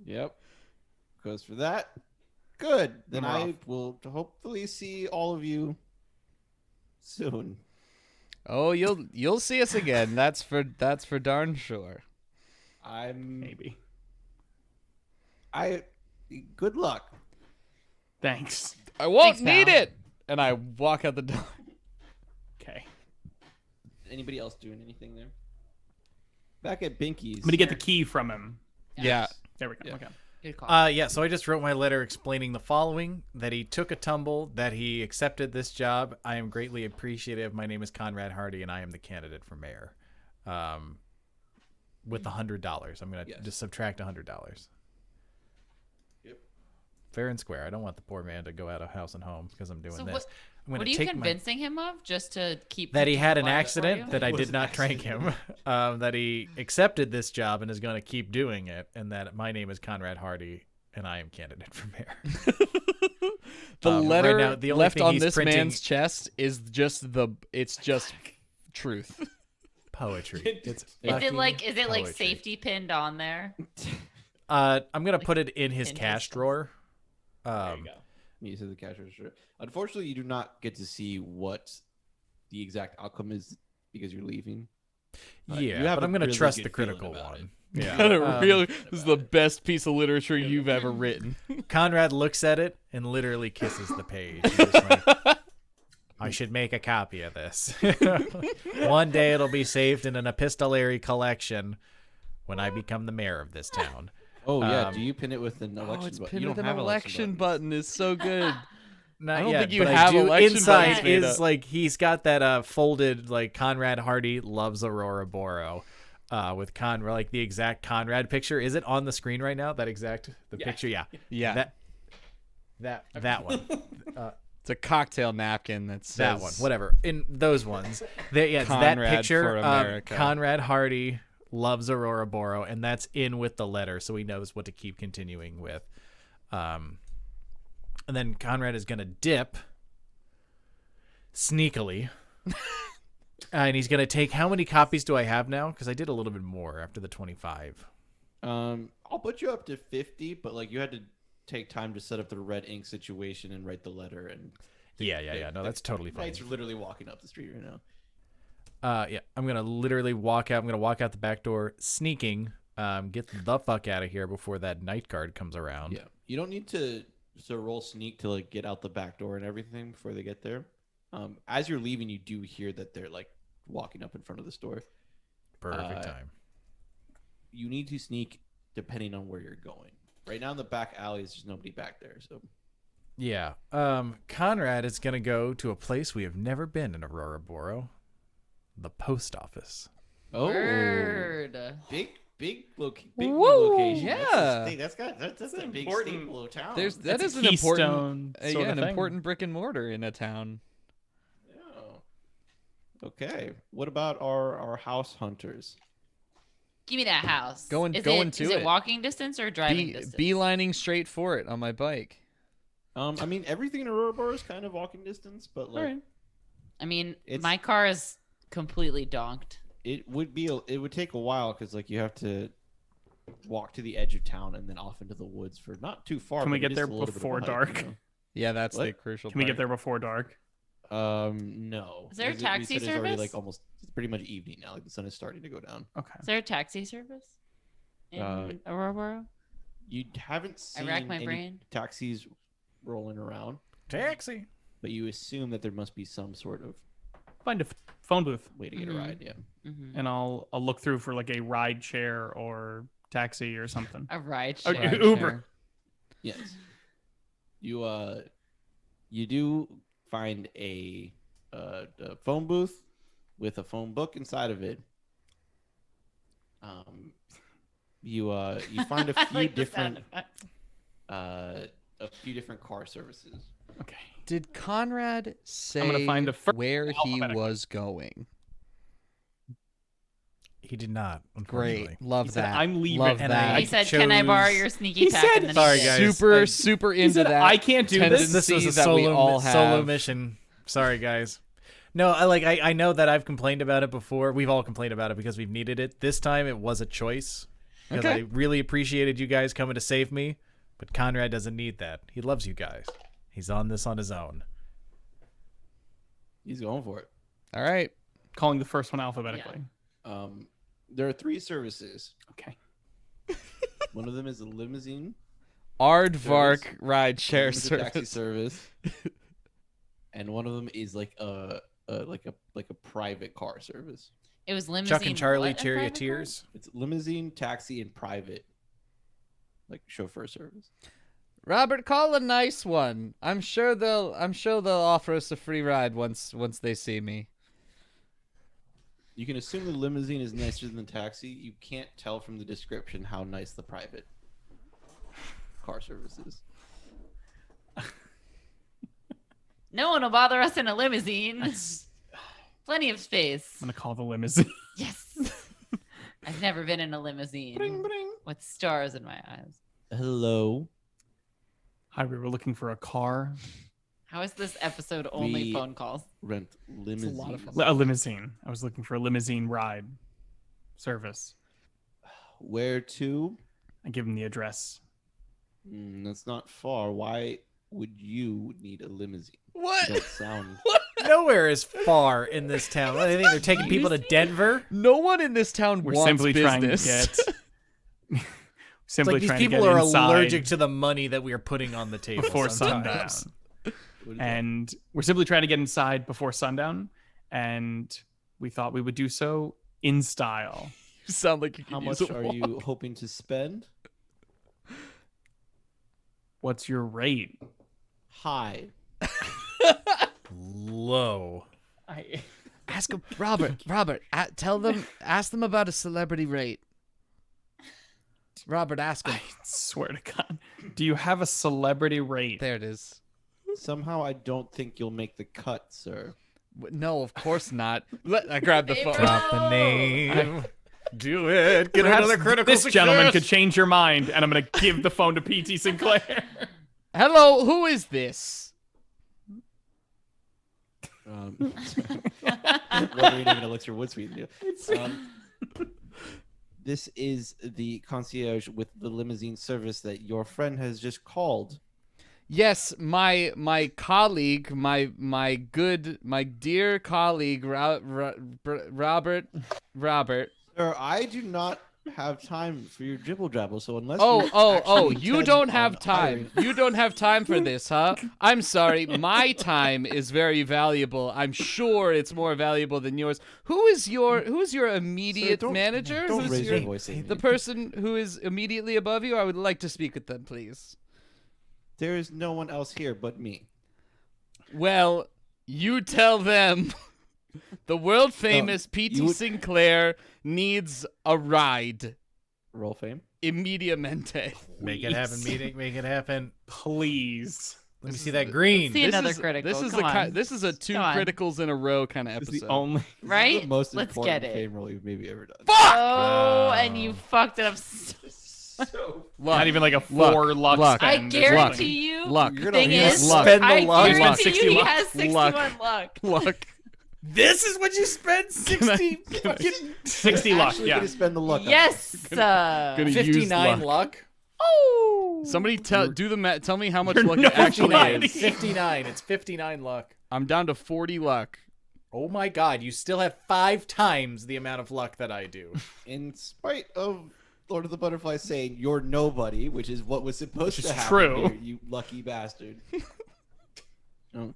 Yep. Goes for that. Good. Then
We're
I
off.
will hopefully see all of you soon.
Oh, you'll see us again. That's for darn sure.
Maybe.
Good luck.
Thanks.
I won't
Thanks,
need
pal.
it. And I walk out the door.
Okay.
Anybody else doing anything there? Back at Binky's.
I'm going to get the key from him.
Yeah.
There we go.
Yeah.
Okay.
Good call.
So I just wrote my letter explaining the following: that he took a tumble, that he accepted this job. I am greatly appreciative. My name is Conrad Hearty, and I am the candidate for mayor. With $100, I'm gonna just subtract $100.
Yep.
Fair and square. I don't want the poor man to go out of house and home because I'm doing
So
this. I'm
What
gonna
are you
take
convincing him of? Just to keep
that he had an
quiet for
accident,
you?
that I
It was
did
an
not trank
accident.
him, that he accepted this job and is going to keep doing it, and that my name is Conrad Hardy and I am candidate for mayor.
The
Right
letter
now, the only
left
thing
on
he's
this
printing-
man's chest is just it's just truth.
Poetry. It's
Is it like
poetry.
safety pinned on there?
I'm gonna put it in his
in
cash
his-
drawer.
There you go. You said the cash register. Unfortunately, you do not get to see what the exact outcome is because you're leaving.
Yeah,
you have
but
a
I'm gonna
really
trust
good
the
feeling
critical
about
one.
it.
Yeah.
This is the best piece of literature you've ever written.
Conrad looks at it and literally kisses the page. He's just like, I should make a copy of this. One day it'll be saved in an epistolary collection when I become the mayor of this town.
Oh yeah. Do you pin it with an election
Oh, it's
button?
pinned
You
with
don't
an
have
election
buttons.
button is so good.
Not
I don't
yet,
think you
but I
have
do.
election
Inside
buttons made
is
up.
like he's got that folded like Conrad Hardy loves Auroraboro. With Conrad, like the exact Conrad picture. Is it on the screen right now? That exact picture? Yeah.
Yeah.
That one.
It's a cocktail napkin that says
That one. Whatever. In those ones. It's that
Conrad
picture
for
of
America.
Conrad Hardy loves Auroraboro, and that's in with the letter, so he knows what to keep continuing with. And then Conrad is gonna dip sneakily. And he's gonna take, how many copies do I have now? Because I did a little bit more after the 25.
I'll put you up to 50, but like you had to take time to set up the red ink situation and write the letter and.
Yeah. No, that's totally fine.
Knights are literally walking up the street right now.
I'm gonna literally walk out. I'm gonna walk out the back door, sneaking. Get the fuck out of here before that night guard comes around.
Yeah, you don't need to roll sneak to like get out the back door and everything before they get there. As you're leaving, you do hear that they're like walking up in front of the store.
Perfect time.
You need to sneak depending on where you're going. Right now in the back alleys, there's nobody back there. So
Yeah. Conrad is gonna go to a place we have never been in Auroraboro, the post office.
Word.
big
Woo,
location.
yeah.
That's a big
important-
staple of town.
that
It's a
is an important
keystone sort of
an
thing.
important brick and mortar in a town.
Oh. Okay. What about our house hunters?
Give me that house.
Going
is
to
Is
it.
it walking distance or driving distance?
Beelining straight for it on my bike.
I mean, everything in Auroraboro is kind of walking distance, but like
Alright.
I mean,
It's-
my car is completely donked.
it would take a while because like you have to walk to the edge of town and then off into the woods for not too far.
Can we
but
get
it is
there
a little bit of a
before
hike,
dark?
you
Yeah, that's the
What?
crucial
Can we get
part.
there before dark?
No.
Is there a
Because
taxi
we said it's already
service?
like it's pretty much evening now. Like the sun is starting to go down.
Okay.
Is there a taxi service in Auroraboro?
You haven't seen
racked my
any
brain.
taxis rolling around,
Taxi.
but you assume that there must be some sort of.
Find phone booth,
way to get a ride. Yeah.
Mhm.
and I'll look through for like a ride share or taxi or something.
A ride
Or
share.
Uber.
Yes. You do find a phone booth with a phone book inside of it. You find a
I
few
like the sound
different car services.
Okay.
Did Conrad
gonna
say
find a first
where he
alphabetical.
was going?
He did not.
Great,
Unfortunately.
love
He said,
that.
"I'm leaving."
Love
And
that.
He said, "Can I borrow your sneaky
He
pack?"
said-
And then
Sorry,
he did.
guys.
super
I-
super
He
into
said,
that.
"I can't do this."
This was a
that we all
solo
have.
mission. Sorry, guys. No, I know that I've complained about it before. We've all complained about it because we've needed it. This time it was a choice because
Okay.
I really appreciated you guys coming to save me. But Conrad doesn't need that. He loves you guys. He's on this on his own.
He's going for it.
All right.
Calling the first one alphabetically.
There are 3 services.
Okay.
One of them is a limousine.
Aardvark ride
One
share
of them is a taxi
service.
service. And one of them is like a private car service.
It was limousine.
Chuck and Charlie,
what, a private car?
charioteers.
It's limousine, taxi, and private, like chauffeur service.
Robert, call a nice one. I'm sure they'll offer us a free ride once they see me.
You can assume the limousine is nicer than the taxi. You can't tell from the description how nice the private car service is.
No one will bother us in a limousine.
That's-
Plenty of space.
I'm gonna call the limousine.
Yes. I've never been in a limousine with stars in my eyes.
Hello.
Hi, we were looking for a car.
How is this episode only
We-
phone calls?
Rent limousine.
A limousine. I was looking for a limousine ride service.
Where to?
I give him the address.
That's not far. Why would you need a limousine?
What?
That sound.
Nowhere is far in this town. I think they're taking people to Denver.
No one in this town
We're
wants
simply
business.
trying to get.
It's
simply
like these
trying to
people
get
are
inside
allergic to the money that we are putting on the table
before
sometimes.
sundown.
What is that?
And we're simply trying to get inside before sundown, and we thought we would do so in style.
You sound like you
How
could
much
use a
are
walk.
you hoping to spend?
What's your rate?
High.
Low.
Ask him, Robert. Ask them about a celebrity rate. Robert, ask him.
I swear to God. Do you have a celebrity rate?
There it is.
Somehow I don't think you'll make the cut, sir.
No, of course not. I grabbed the phone.
Drop the name. Do it. Get
Perhaps
another critical
this
success.
gentleman could change your mind, and I'm going to give the phone to PT Sinclair.
Hello, who is this?
What reading an elixir would sweeten you? This is the concierge with the limousine service that your friend has just called.
Yes, my colleague, my dear colleague, Robert.
Sir, I do not have time for your dribble drabble, so unless
Oh,
you actually
you
intend
don't
on
have time.
hiring-
You don't have time for this, huh? I'm sorry. My time is very valuable. I'm sure it's more valuable than yours. Who's your immediate
Sir,
manager?
Don't
Who's
raise
your,
your voice at me.
the person who is immediately above you? I would like to speak with them, please.
There is no one else here but me.
Well, you tell them. The world famous PT
you would-
Sinclair needs a ride.
Roll fame.
Immediamente.
Make it happen, meeting. Make it happen.
Please.
Let me see that green.
See another critical.
This is
Come on.
this is a 2
Come on.
criticals in a row kind of
This
episode.
is the only.
This is
Right?
the most
Let's
important
get it.
fame roll you've maybe ever done.
Oh, and you fucked it up.
Luck.
Not even like a
Luck.
4 luck.
Luck.
I
spend or
guarantee
something.
you.
Luck.
You're
Thing
gonna
is,
luck.
Spend the
I
luck.
guarantee
Luck.
you
60
he
luck.
has 61 luck.
Luck.
This is what you spend 60 fucking
60 luck.
Actually
Yeah.
gonna spend the luck on
Yes.
Gonna use
59
luck.
luck.
Oh.
Somebody do the math. Tell me how much
You're
luck
no
it actually
bloody-
is.
59. It's 59 luck.
I'm down to 40 luck.
Oh my god, you still have 5 times the amount of luck that I do.
In spite of Lord of the Butterflies saying you're nobody, which is what was supposed
Which
to
is
happen
true.
here, you lucky bastard. Oh.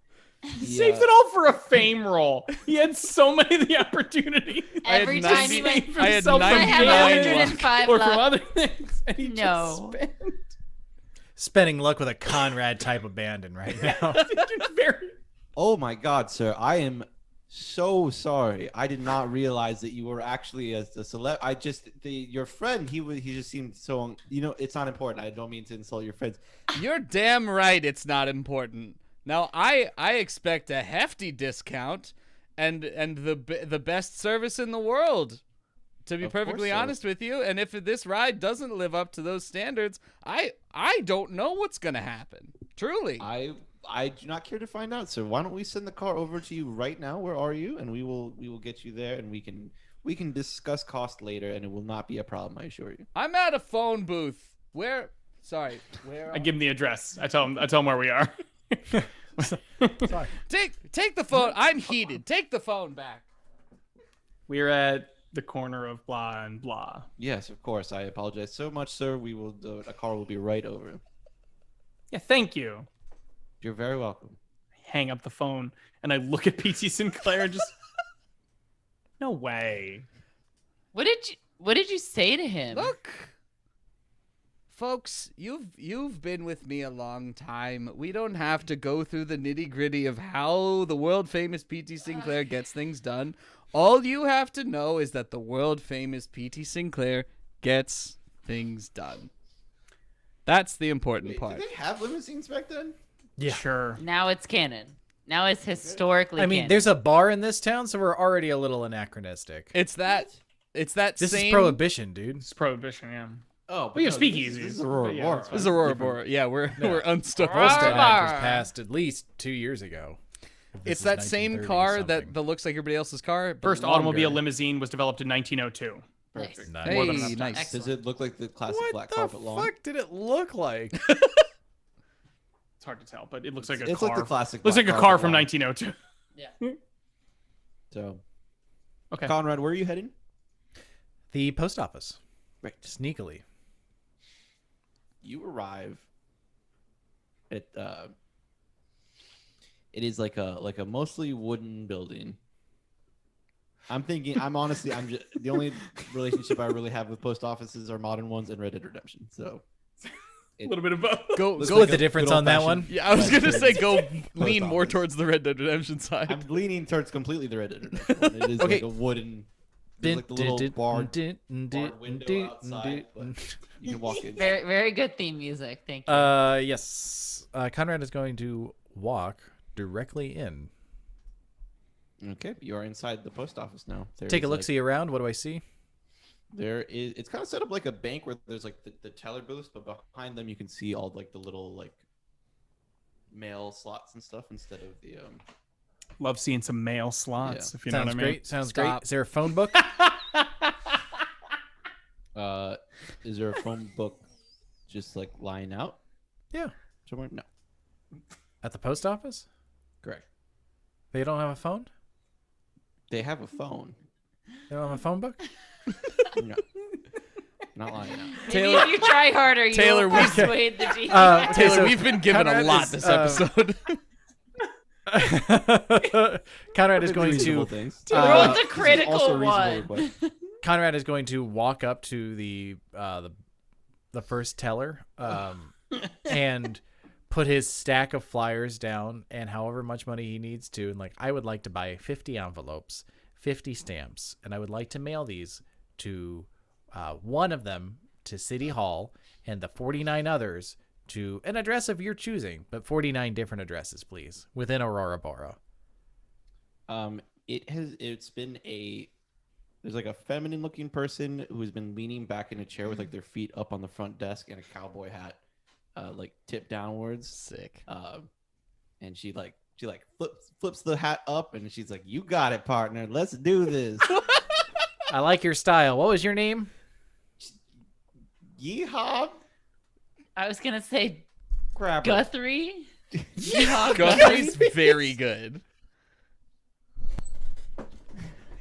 Saved it all for a fame roll. He had so many of the opportunities.
Every
I had
time he went,
I had
Himself
I have
99 luck.
105
or from
left.
other things, and he
No.
just spent.
Spending luck with a Conrad type abandon right now.
It's very.
Oh my God, sir! I am so sorry. I did not realize that you were actually a celeb. Your friend. He just seemed so. It's not important. I don't mean to insult your friends.
You're damn right it's not important. Now I expect a hefty discount and the best service in the world. To be
Of course
perfectly
so.
honest with you, and if this ride doesn't live up to those standards, I don't know what's gonna happen. Truly.
I do not care to find out, sir. Why don't we send the car over to you right now? Where are you? And we will get you there, and we can discuss cost later, and it will not be a problem. I assure you.
I'm at a phone booth. Where? Sorry. Where?
I give him the address. I tell him where we are.
Sorry.
Take the phone. I'm heated. Take the phone back.
We're at the corner of blah and blah.
Yes, of course. I apologize so much, sir. A car will be right over.
Yeah, thank you.
You're very welcome.
I hang up the phone and I look at PT Sinclair and just. No way.
What did you say to him?
Look, folks, you've been with me a long time. We don't have to go through the nitty-gritty of how the world-famous PT Sinclair gets things done. All you have to know is that the world-famous PT Sinclair gets things done. That's the important part.
Did they have limousines back then?
Yeah.
Sure.
Now it's canon. Now it's historically
I mean,
canon.
there's a bar in this town, so we're already a little anachronistic.
It's that
This
same...
is prohibition, dude.
It's prohibition, yeah.
Oh,
We have
no,
speakeasies.
This is
but
Auroraboro.
yeah, that's
This is
fine.
Auroraboro. Yeah, we're unstuck.
Volstead
Bar.
Act was passed at least 2 years ago. If this
It's
is
that same
1930
car
something.
that looks like everybody else's car. But
First
longer.
automobile limousine was developed in 1902.
Perfect.
Nice.
Hey,
More than enough time.
nice.
Excellent.
Does it look like the classic
What
black
the
carpet lawn?
fuck did it look like?
It's hard to tell, but it looks like a
It's
car.
like the classic.
Looks like
black
a car
carpet
from
lawn.
1902.
Yeah.
So,
Okay.
Conrad, where are you heading?
The post office.
Right.
Sneakily.
You arrive at it is like a mostly wooden building. I'm just the only relationship I really have with post offices are modern ones and Red Dead Redemption. So
A little bit of both.
Go
Looks
go
Split
like
the
a
difference
good
on that
old-fashioned-
one.
Yeah, I was gonna say go lean
Post
more
office.
towards the Red Dead Redemption side.
I'm leaning towards completely the Red Dead Redemption one. It is
Okay.
like a wooden, there's like the little barred window outside, but you can walk in.
Very, very good theme music. Thank you.
Yes. Conrad is going to walk directly in.
Okay, you are inside the post office now. There
Take a
is,
look,
like,
see around. What do I see?
it's kind of set up like a bank where there's like the teller booths, but behind them you can see all like the little like mail slots and stuff instead of the
Love seeing some mail slots,
Yeah.
if you know
Sounds
what I mean.
great. Sounds
Stop.
great. Is there a phone book?
is there a phone book just like lying out
Yeah.
somewhere? No,
At the post office?
correct.
They don't have a phone?
They have a phone.
They don't have a phone book?
No, not lying out.
Maybe
Taylor-
if you try harder, you
Taylor,
will
we-
persuade the GM.
Okay,
Taylor,
so
we've been given a
Conrad
lot
is,
this episode.
Conrad is going
Reasonable
to
things.
Roll the
This is also a
critical
reasonable
one.
request.
Conrad is going to walk up to the first teller and put his stack of flyers down and however much money he needs to, and like, I would like to buy 50 envelopes, 50 stamps, and I would like to mail these to one of them to City Hall and the 49 others to an address of your choosing, but 49 different addresses, please, within Auroraboro.
It's been there's like a feminine looking person who's been leaning back in a chair with like their feet up on the front desk and a cowboy hat like tipped downwards.
Sick.
And she flips the hat up and she's like, "You got it, partner. Let's do this."
I like your style. What was your name?
Yeehaw.
I was gonna say
Grab her.
Guthrie.
Guthrie's very good.
I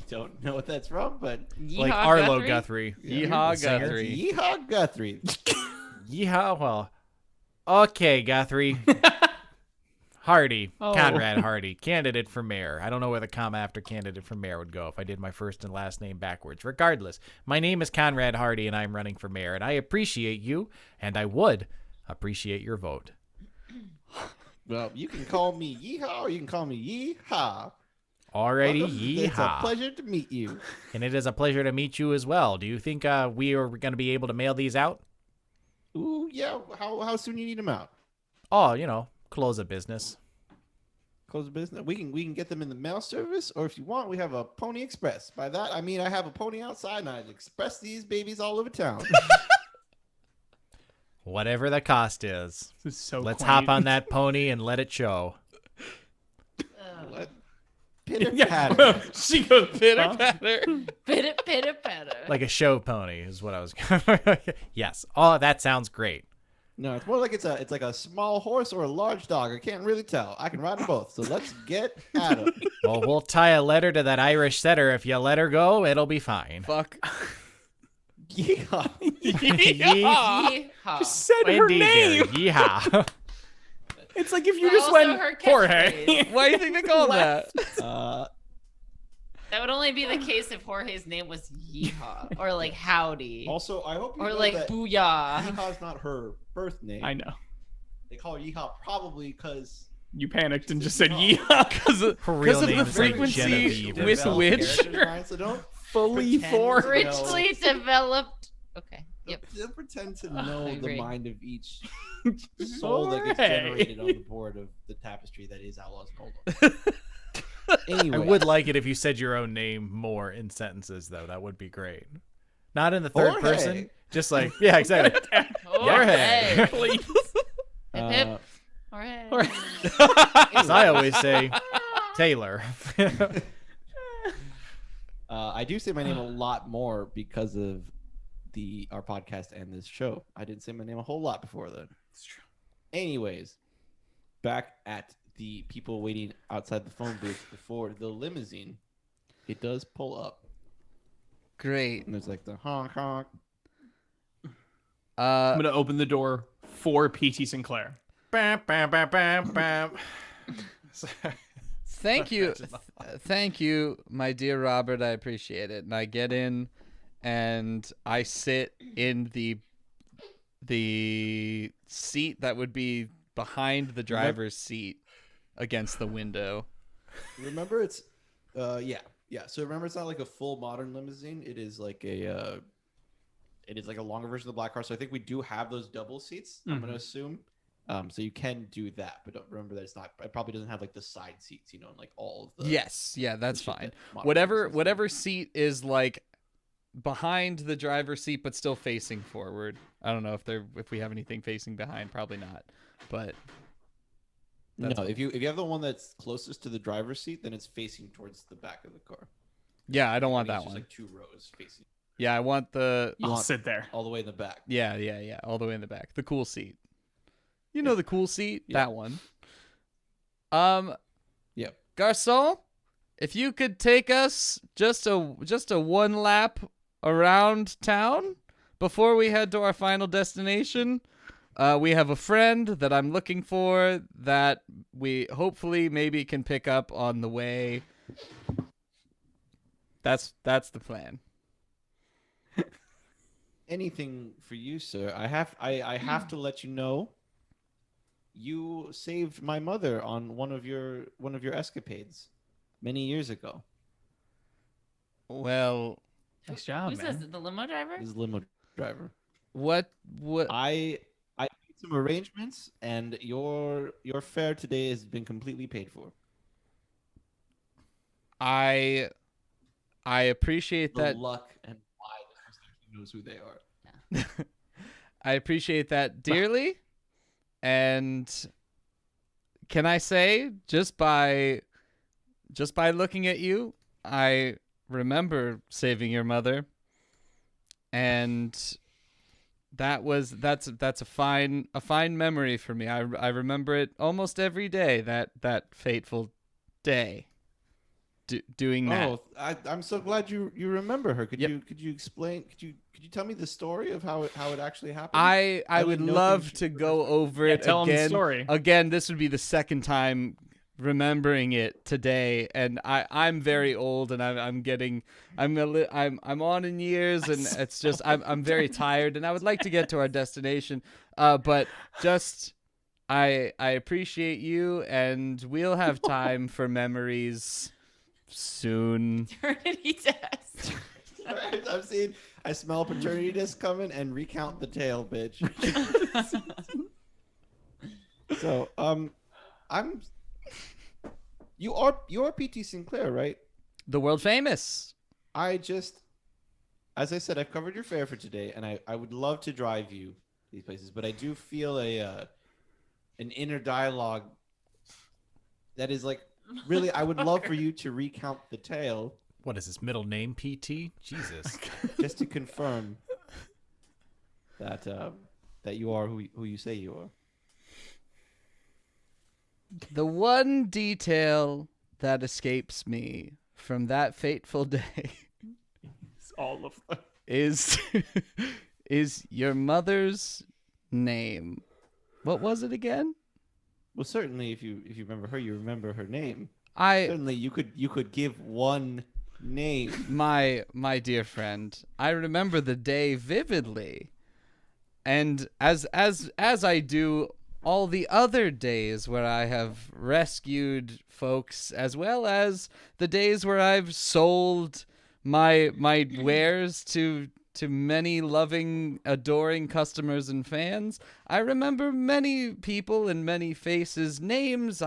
don't know what that's from, but
Like
Yeehaw
Arlo
Guthrie?
Guthrie.
Yeehaw
Singer.
Guthrie.
Yeehaw Guthrie.
Yeehaw. Well, okay, Guthrie. Hearty,
Oh.
Conrad Hearty, candidate for mayor. I don't know where the comma after candidate for mayor would go if I did my first and last name backwards. Regardless, my name is Conrad Hearty, and I'm running for mayor, and I appreciate you, and I would appreciate your vote.
Well, you can call me Yeehaw or you can call me Yeehaw.
Alrighty,
Welcome. It's a
yeehaw.
pleasure to meet you.
And it is a pleasure to meet you as well. Do you think we are going to be able to mail these out?
Ooh, yeah. How soon you need them out?
Oh, close of business.
Close the business. We can get them in the mail service, or if you want, we have a Pony Express. By that I mean I have a pony outside and I express these babies all over town.
Whatever the cost is.
This is so
Let's
quaint.
hop on that pony and let it show.
What? Pitter
Yeah.
patter.
She goes
Pitter
huh?
patter.
Pitter, pitter, patter.
Like a show pony is what I was going. Yes. Oh, that sounds great.
No, it's more like it's like a small horse or a large dog. I can't really tell. I can ride them both. So let's get at them.
Well, we'll tie a letter to that Irish setter. If you let her go, it'll be fine.
Fuck.
Yeah.
Yeehaw.
Just said her
Indeed,
name.
dear. Yeehaw.
It's like if you
But
just
also
went
her
Jorge.
catchphrase.
Why do you think they call him that?
That would only be the case if Jorge's name was Yeehaw or like Howdy
Also, I hope you
or
know
like
that
Booyah.
Yeehaw's not her birth name.
I know.
They call her Yeehaw probably because
You panicked and just said yeehaw.
Her real
of
name
the
is like
frequency
Genevieve or
with
something.
which-
So don't
Fully
Pretend.
for.
Richly developed. Okay. Yep.
don't pretend to know
I
the
agree.
mind of each soul that gets
Jorge.
generated on the board of the tapestry that is Outlaws and Outlaws. Anyway,
I would like it if you said your own name more in sentences, though. That would be great. Not in the third
Jorge.
person. Just like, yeah, exactly.
Jorge.
Please.
Hip hip.
Uh,
Jorge.
As I always say, Taylor.
I do say my name a lot more because of our podcast and this show. I didn't say my name a whole lot before then.
It's true.
Anyways, back at the people waiting outside the phone booth before the limousine, it does pull up,
Great.
and there's like the honk honk.
I'm gonna open the door for PT Sinclair.
Bam, bam, bam, bam, bam.
Thank you. Thank you, my dear Robert. I appreciate it. And I get in and I sit in the seat that would be behind the driver's seat against the window.
Remember, it's yeah. So remember, it's not like a full modern limousine. It is like a longer version of the black car. So I think we do have those double seats. I'm gonna assume. So you can do that, but don't remember that it's not. It probably doesn't have like the side seats, and like all of the.
Yes, yeah, that's
shit
fine.
that modern
Whatever
limousines do.
whatever seat is like behind the driver's seat but still facing forward. I don't know if we have anything facing behind, probably not. But
No,
that's
if you have the one that's closest to the driver's seat, then it's facing towards the back of the car.
yeah, I don't want
I
that
think
one.
it's just like 2 rows facing
Yeah, I want the
You
I'll
want-
sit there.
all the way in the back.
yeah, all the way in the back. The cool seat. You know the cool seat?
Yeah.
That one.
Yep.
Garçon, if you could take us just a one lap around town before we head to our final destination. We have a friend that I'm looking for that we hopefully maybe can pick up on the way. That's the plan.
Anything for you, sir. I have to let you know. You saved my mother on one of your escapades many years ago.
Well,
Nice job,
Who's
man.
this? The limo driver?
This limo driver.
what
I made some arrangements, and your fare today has been completely paid for.
I appreciate
The
that.
luck and why this person knows who they are.
I appreciate that dearly. And can I say, just by looking at you, I remember saving your mother. And that's a fine memory for me. I remember it almost every day, that fateful day. doing that.
Oh, I'm so glad you remember her. Could
Yep.
you explain? Could you tell me the story of how it actually happened?
I
only
would
know
love
things
to
from
go
first-
over it
tell 'em the
again.
story.
Again, this would be the second time remembering it today, and I'm very old, and I'm on in years, and it's just I'm very tired, and I would like to get to our destination, but just I appreciate you, and we'll have time for memories soon.
Eternity test.
I smell paternity disc coming, and recount the tale, bitch. So, you are PT Sinclair, right?
The world famous.
As I said, I've covered your fare for today, and I would love to drive you to these places, but I do feel an inner dialogue that is like, really, I would love for you to recount the tale
What is his middle name? PT? Jesus.
just to confirm that you are who you say you are.
The one detail that escapes me from that fateful day
It's all of them.
is your mother's name. What was it again?
Well, certainly, if you remember her, you remember her name.
I
Certainly, you could give one name.
my dear friend, I remember the day vividly. And as I do all the other days where I have rescued folks, as well as the days where I've sold my wares to many loving, adoring customers and fans, I remember many people and many faces. Names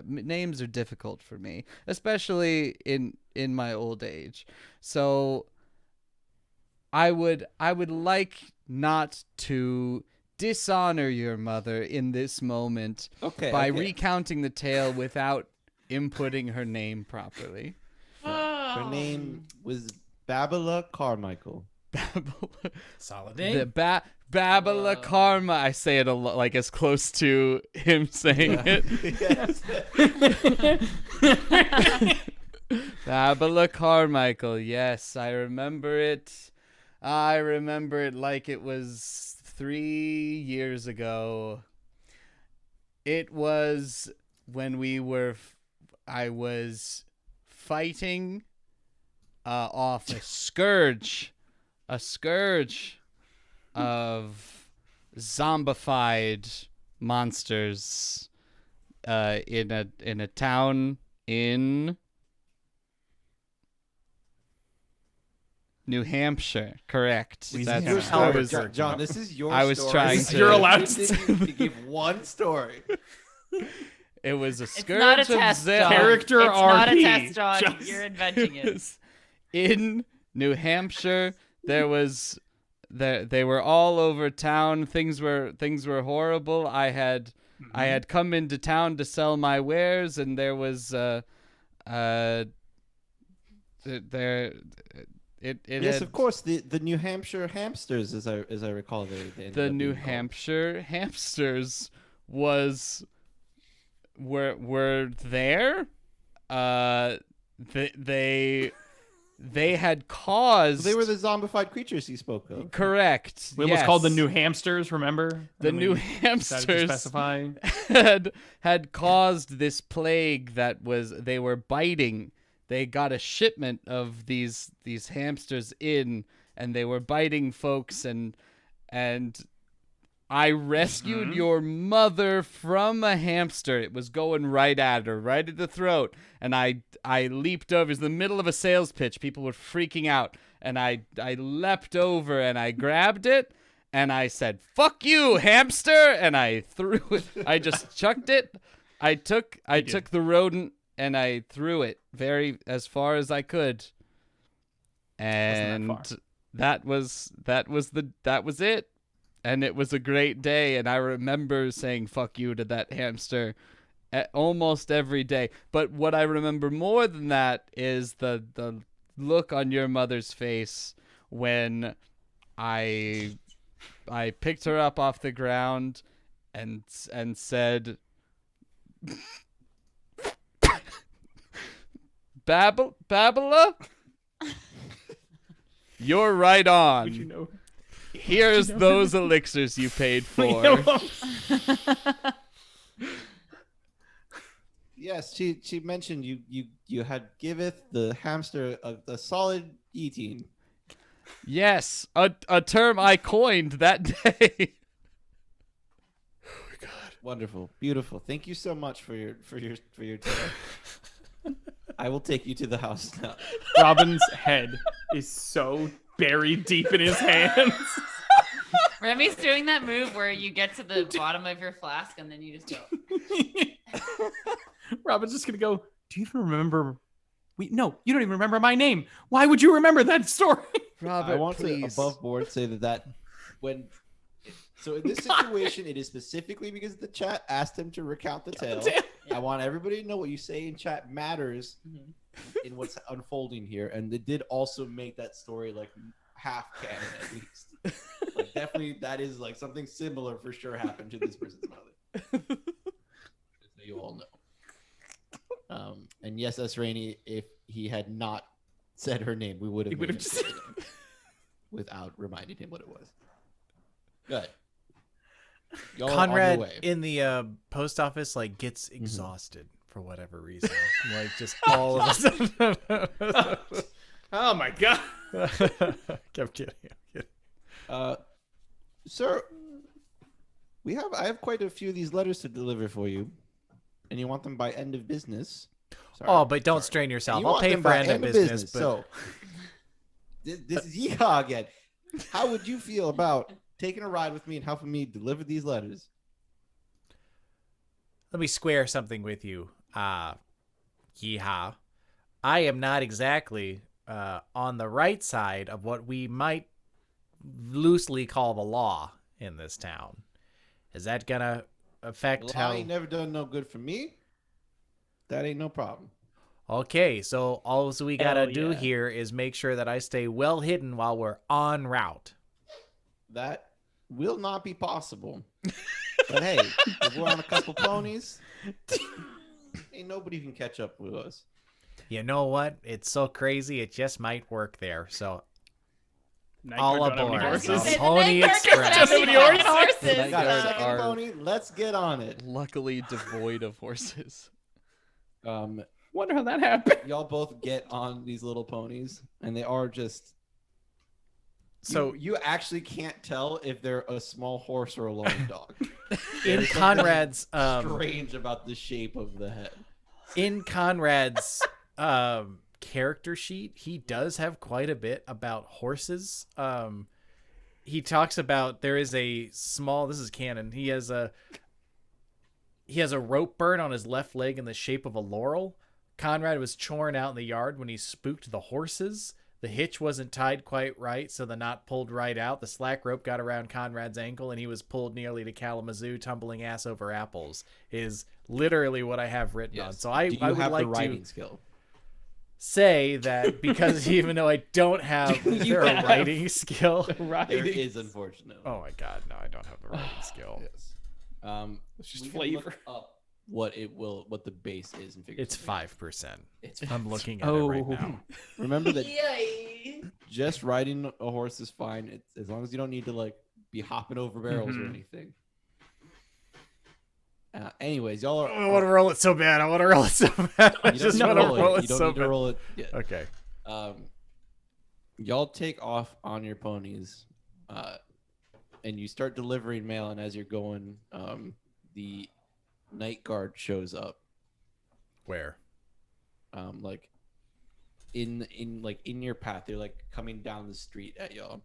names are difficult for me, especially in my old age. So I would like not to dishonor your mother in this moment by recounting the tale without inputting her name properly.
Her name was Babila Carmichael.
Solid name.
Babila Karma. I say it like as close to him saying it. Babila Carmichael. Yes, I remember it. I remember it like it was 3 years ago. It was when I was fighting off a scourge of zombified monsters in a town in New Hampshire. Correct.
John, this is your
I was
story.
trying to-
You're allowed
to give one story.
It was a
It's
scourge
not a
of
test,
Zem-
John.
Character
It's not a
RP.
test, John.
Just-
You're inventing it.
In New Hampshire, there was they were all over town. Things were horrible. I had come into town to sell my wares, and there was there it
Yes,
had,
of course. The New Hampshire hamsters, as I recall,
the New Hampshire hamsters were there. They had caused.
They were the zombified creatures he spoke of.
Correct.
It was
yes.
called the New Hamsters, remember?
The
And
New
we decided to
Hamsters
specify.
had caused this plague that they were biting. They got a shipment of these hamsters in, and they were biting folks, and I rescued your mother from a hamster. It was going right at her, right at the throat, and I leaped over. It was the middle of a sales pitch. People were freaking out, and I leapt over and I grabbed it, and I said, "Fuck you, hamster!" And I threw it. I just chucked it. I took the rodent and I threw it as far as I could. And that was it. And it was a great day, and I remember saying "fuck you" to that hamster almost every day. But what I remember more than that is the look on your mother's face when I picked her up off the ground and said, Babbler? You're right on.
Would you know?
Here's
you know
those elixirs you paid for.
Yes, she mentioned you had giveth the hamster a solid eating.
Yes, a term I coined that day.
Wonderful, beautiful. Thank you so much for your tale. I will take you to the house now.
Robin's head is so buried deep in his hands.
Remy's doing that move where you get to the bottom of your flask and then you just go.
Robin's just gonna go, do you even remember? No, you don't even remember my name. Why would you remember that story?
Robert,
I want
please.
to above board say that when. So in this situation, it is specifically because the chat asked him to recount the tale. I want everybody to know what you say in chat matters in what's unfolding here, and it did also make that story like half canon at least. Like definitely, that is like something similar for sure happened to this person's mother. So you all know. And yes, that's Rainey. If he had not said her name, we would have just said her name without reminding him what it was. Good. Y'all are on your
Conrad
way.
in the post office like gets exhausted for whatever reason. Like just all of a sudden.
Oh my god.
I'm kidding.
Sir, I have quite a few of these letters to deliver for you, and you want them by end of business. Sorry,
Oh, but don't
sorry.
strain yourself.
You
I'll
want
pay
them
for
by
end of business. But
So this is yeehaw again. How would you feel about taking a ride with me and helping me deliver these letters?
let me square something with you. Yeehaw. I am not exactly on the right side of what we might loosely call the law in this town. Is that gonna affect
Well,
how?
I ain't never done no good for me. That ain't no problem.
Okay, so all we gotta
Hell
do
yeah.
here is make sure that I stay well hidden while we're en route.
That will not be possible. But hey, if we're on a couple ponies, ain't nobody can catch up with us.
You know what? It's so crazy, it just might work there. So
Night
all
Guard don't have any
aboard.
I was gonna
horses.
say, the
Pony
Night Guard doesn't
Express.
have any
Nobody horses.
horses.
I got a
Guards
second
are-
pony. Let's get on it.
Luckily devoid of horses.
Wonder how that happened.
Y'all both get on these little ponies, and they are just.
So
you actually can't tell if they're a small horse or a large dog.
in
There's something
Conrad's
strange about the shape of the head.
in Conrad's character sheet, he does have quite a bit about horses. He talks about there is a small, this is canon. He has a rope burn on his left leg in the shape of a laurel. Conrad was torn out in the yard when he spooked the horses. The hitch wasn't tied quite right, so the knot pulled right out. The slack rope got around Conrad's ankle, and he was pulled nearly to Kalamazoo, tumbling ass over apples. Is literally what I have written on. So I
Do you
would
have
like
the writing
to
skill?
say that because even though I don't have
Do you
a
have-
writing skill.
There is, unfortunately.
Oh my god, no, I don't have the writing skill.
Yes.
It's just
we can look
flavor.
up what the base is and figure.
It's 5%.
It's
I'm looking at it right now.
Remember that
Yay.
just riding a horse is fine. It's as long as you don't need to like be hopping over barrels or anything. Anyways, y'all are.
I want to roll it so bad. I want to roll it so bad. I
You
just
don't
want
need
to
to
roll it
You don't
so
need to
bad.
roll it yet.
Okay.
Y'all take off on your ponies, and you start delivering mail. And as you're going, the night guard shows up.
Where?
Like in your path. They're like coming down the street at y'all,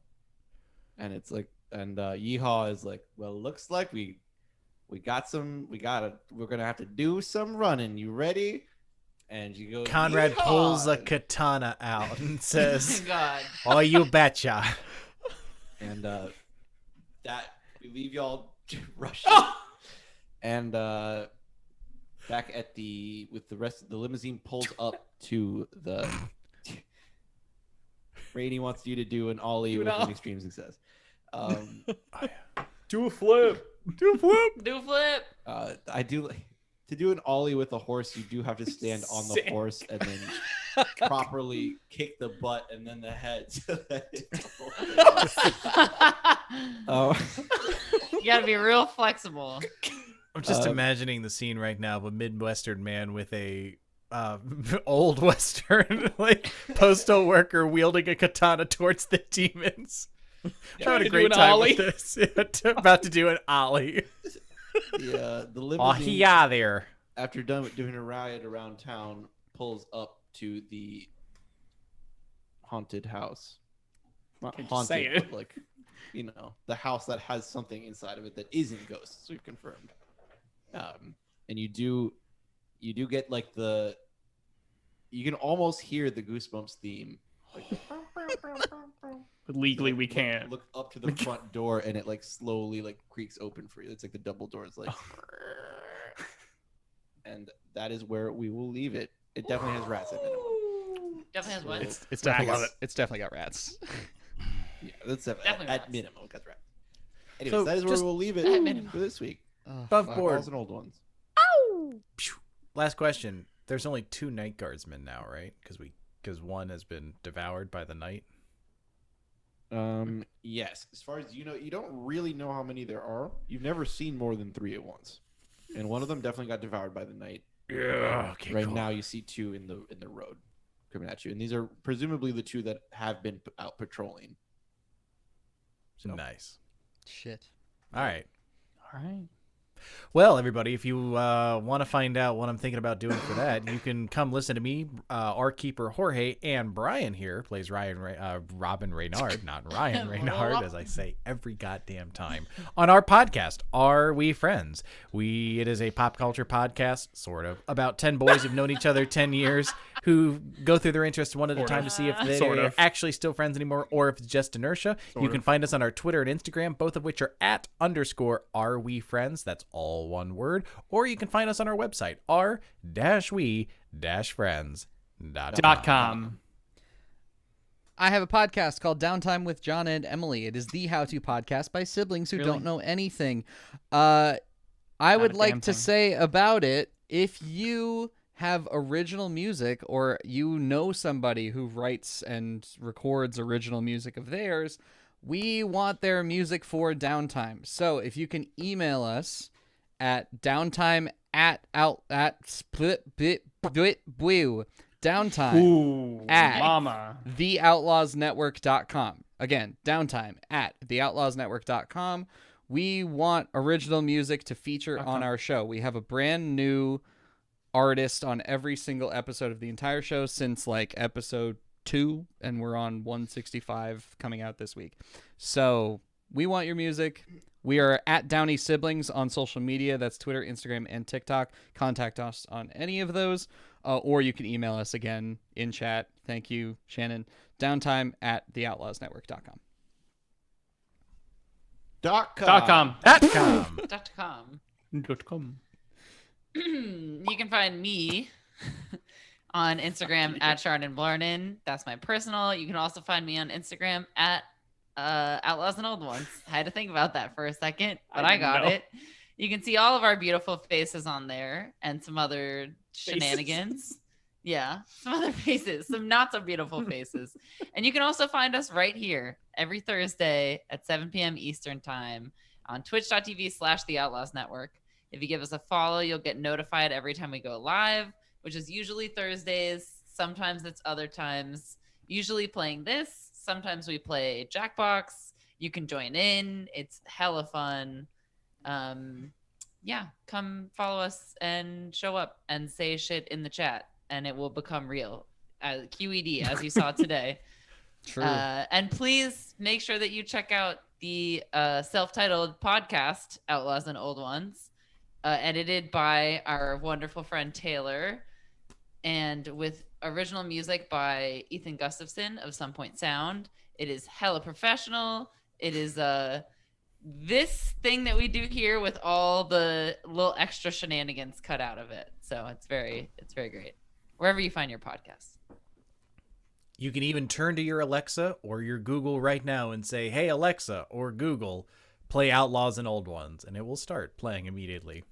and it's like, and Yeehaw is like, well, looks like we're gonna have to do some running. You ready? And you go.
Conrad
"Yeehaw!"
pulls a katana out and
Oh my
says,
god.
"Oh, you betcha."
And that we leave y'all rushing. And back at with the rest of the limousine pulls up to the. Rainey wants you to do an ollie with an extreme success.
Do a flip.
Do a flip.
Do a flip.
I do to do an ollie with a horse. You do have to stand on the
Stand.
horse and then properly kick the butt and then the head. So that oh,
You gotta be real flexible.
I'm just imagining the scene right now of a Midwestern man with a old Western like postal worker wielding a katana towards the demons. Having a
to
great
do an
time
ollie.
with this. About to do an ollie.
the
Oh,
limousine,
yeah, there.
after done with doing a riot around town, pulls up to the haunted house. Not
Can't just
haunted,
say it.
but like, you know, the house that has something inside of it that isn't ghosts. So you're confirmed. And you do get like you can almost hear the Goosebumps theme. Like,
But legally, we
look-
can't.
look up to the front door, and it like slowly like creaks open for you. It's like the double doors, like, and that is where we will leave it. It definitely has rats at minimum.
Definitely has what?
It's definitely
Rats.
got, it's definitely got rats.
Yeah, that's
Definitely
at
rats.
minimum. It got rats. Anyways,
So,
that is where
just
we'll leave
at
it
minimum.
for this week.
Above board.
Outlaws and old ones.
Last question. There's only 2 night guardsmen now, right? Because one has been devoured by the night.
Yes. As far as you know, you don't really know how many there are. You've never seen more than 3 at once, and one of them definitely got devoured by the night.
Yeah. Okay.
Right now, you see 2 in the road coming at you, and these are presumably the 2 that have been out patrolling. So
Nice.
Shit.
All right.
All right.
Well, everybody, if you want to find out what I'm thinking about doing for that, you can come listen to me, our keeper Jorge, and Brian here plays Robin Renard, not Ryan Renard, as I say every goddamn time, on our podcast, Are We Friends? It is a pop culture podcast, sort of, about 10 boys who've known each other 10 years, who go through their interests one at a time to see if
Sort
they're
of.
actually still friends anymore or if it's just inertia. You can find us on our Twitter and Instagram, both of which are @_Are We Friends. That's all one word. Or you can find us on our website, r-we-friends.com.
I have a podcast called Downtime with John and Emily. It is the how-to podcast by siblings who
Really?
don't know anything. I would
a
like
damn
to
thing.
say about it, if you have original music or you know somebody who writes and records original music of theirs, we want their music for Downtime. So if you can email us at downtime downtime
Ooh,
At-
mama.
theoutlawsnetwork.com. Again, downtime theoutlawsnetwork.com. We want original music to feature on our show. We have a brand new artist on every single episode of the entire show since like episode 2, and we're on 165 coming out this week. So we want your music. We are at Downey Siblings on social media. That's Twitter, Instagram, and TikTok. Contact us on any of those, or you can email us again in chat. Thank you, Shannon. Downtime theoutlawsnetwork.com.
.com.
.com.
.com.
You can find me on Instagram at Shannon Blarnin. That's my personal. You can also find me on Instagram at Outlaws and Old Ones. I had to think about that for a second, but I got
know.
it. You can see all of our beautiful faces on there and some other shenanigans. Yeah, some other faces, some not so beautiful faces. And you can also find us right here every Thursday at 7 p.m. Eastern time on twitch.tv/The Outlaws Network. If you give us a follow, you'll get notified every time we go live, which is usually Thursdays. Sometimes it's other times. Usually playing this. Sometimes we play Jackbox. You can join in. It's hella fun. Yeah, come follow us and show up and say shit in the chat, and it will become real. QED, as you saw today.
True.
And please make sure that you check out the self-titled podcast, Outlaws and Old Ones, edited by our wonderful friend Taylor, and with original music by Ethan Gustafson of Some Point Sound. It is hella professional. It is this thing that we do here with all the little extra shenanigans cut out of it. So it's very great. Wherever you find your podcasts.
You can even turn to your Alexa or your Google right now and say, "Hey Alexa," or Google, "play Outlaws and Old Ones," and it will start playing immediately.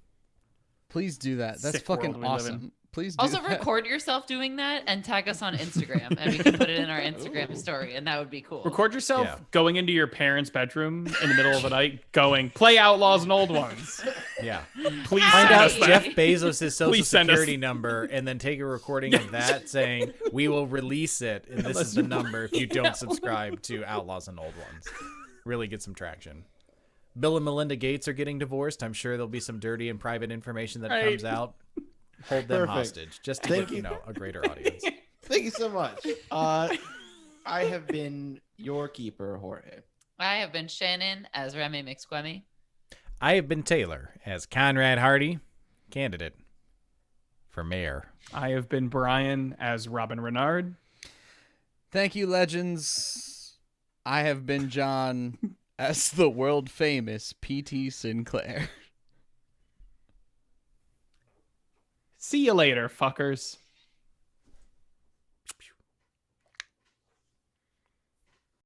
Please do that. That's
Sick world
fucking
we live in.
awesome. Please do
Also,
that.
record yourself doing that and tag us on Instagram, and we can put it in our Instagram story, and that would be cool.
Record yourself
Yeah.
going into your parents' bedroom in the middle of the night, going, play Outlaws and Old Ones.
Yeah.
Please
Find
send
out
us that.
Jeff Bezos' social
Please send us-
security number and then take a recording of that saying, we will release it, and this is the number if you don't subscribe to Outlaws and Old Ones. Really get some traction. Bill and Melinda Gates are getting divorced. I'm sure there'll be some dirty and private information that
Right.
comes out. Hold them
Perfect.
hostage just to
Thank
get,
you.
a greater audience.
Thank you so much. I have been your keeper, Jorge.
I have been Shannon as Remy McSquemmy.
I have been Taylor as Conrad Hearty, candidate for mayor.
I have been Brian as Robin Renard.
Thank you, legends. I have been John as the world famous P.T. Sinclair.
See you later, fuckers.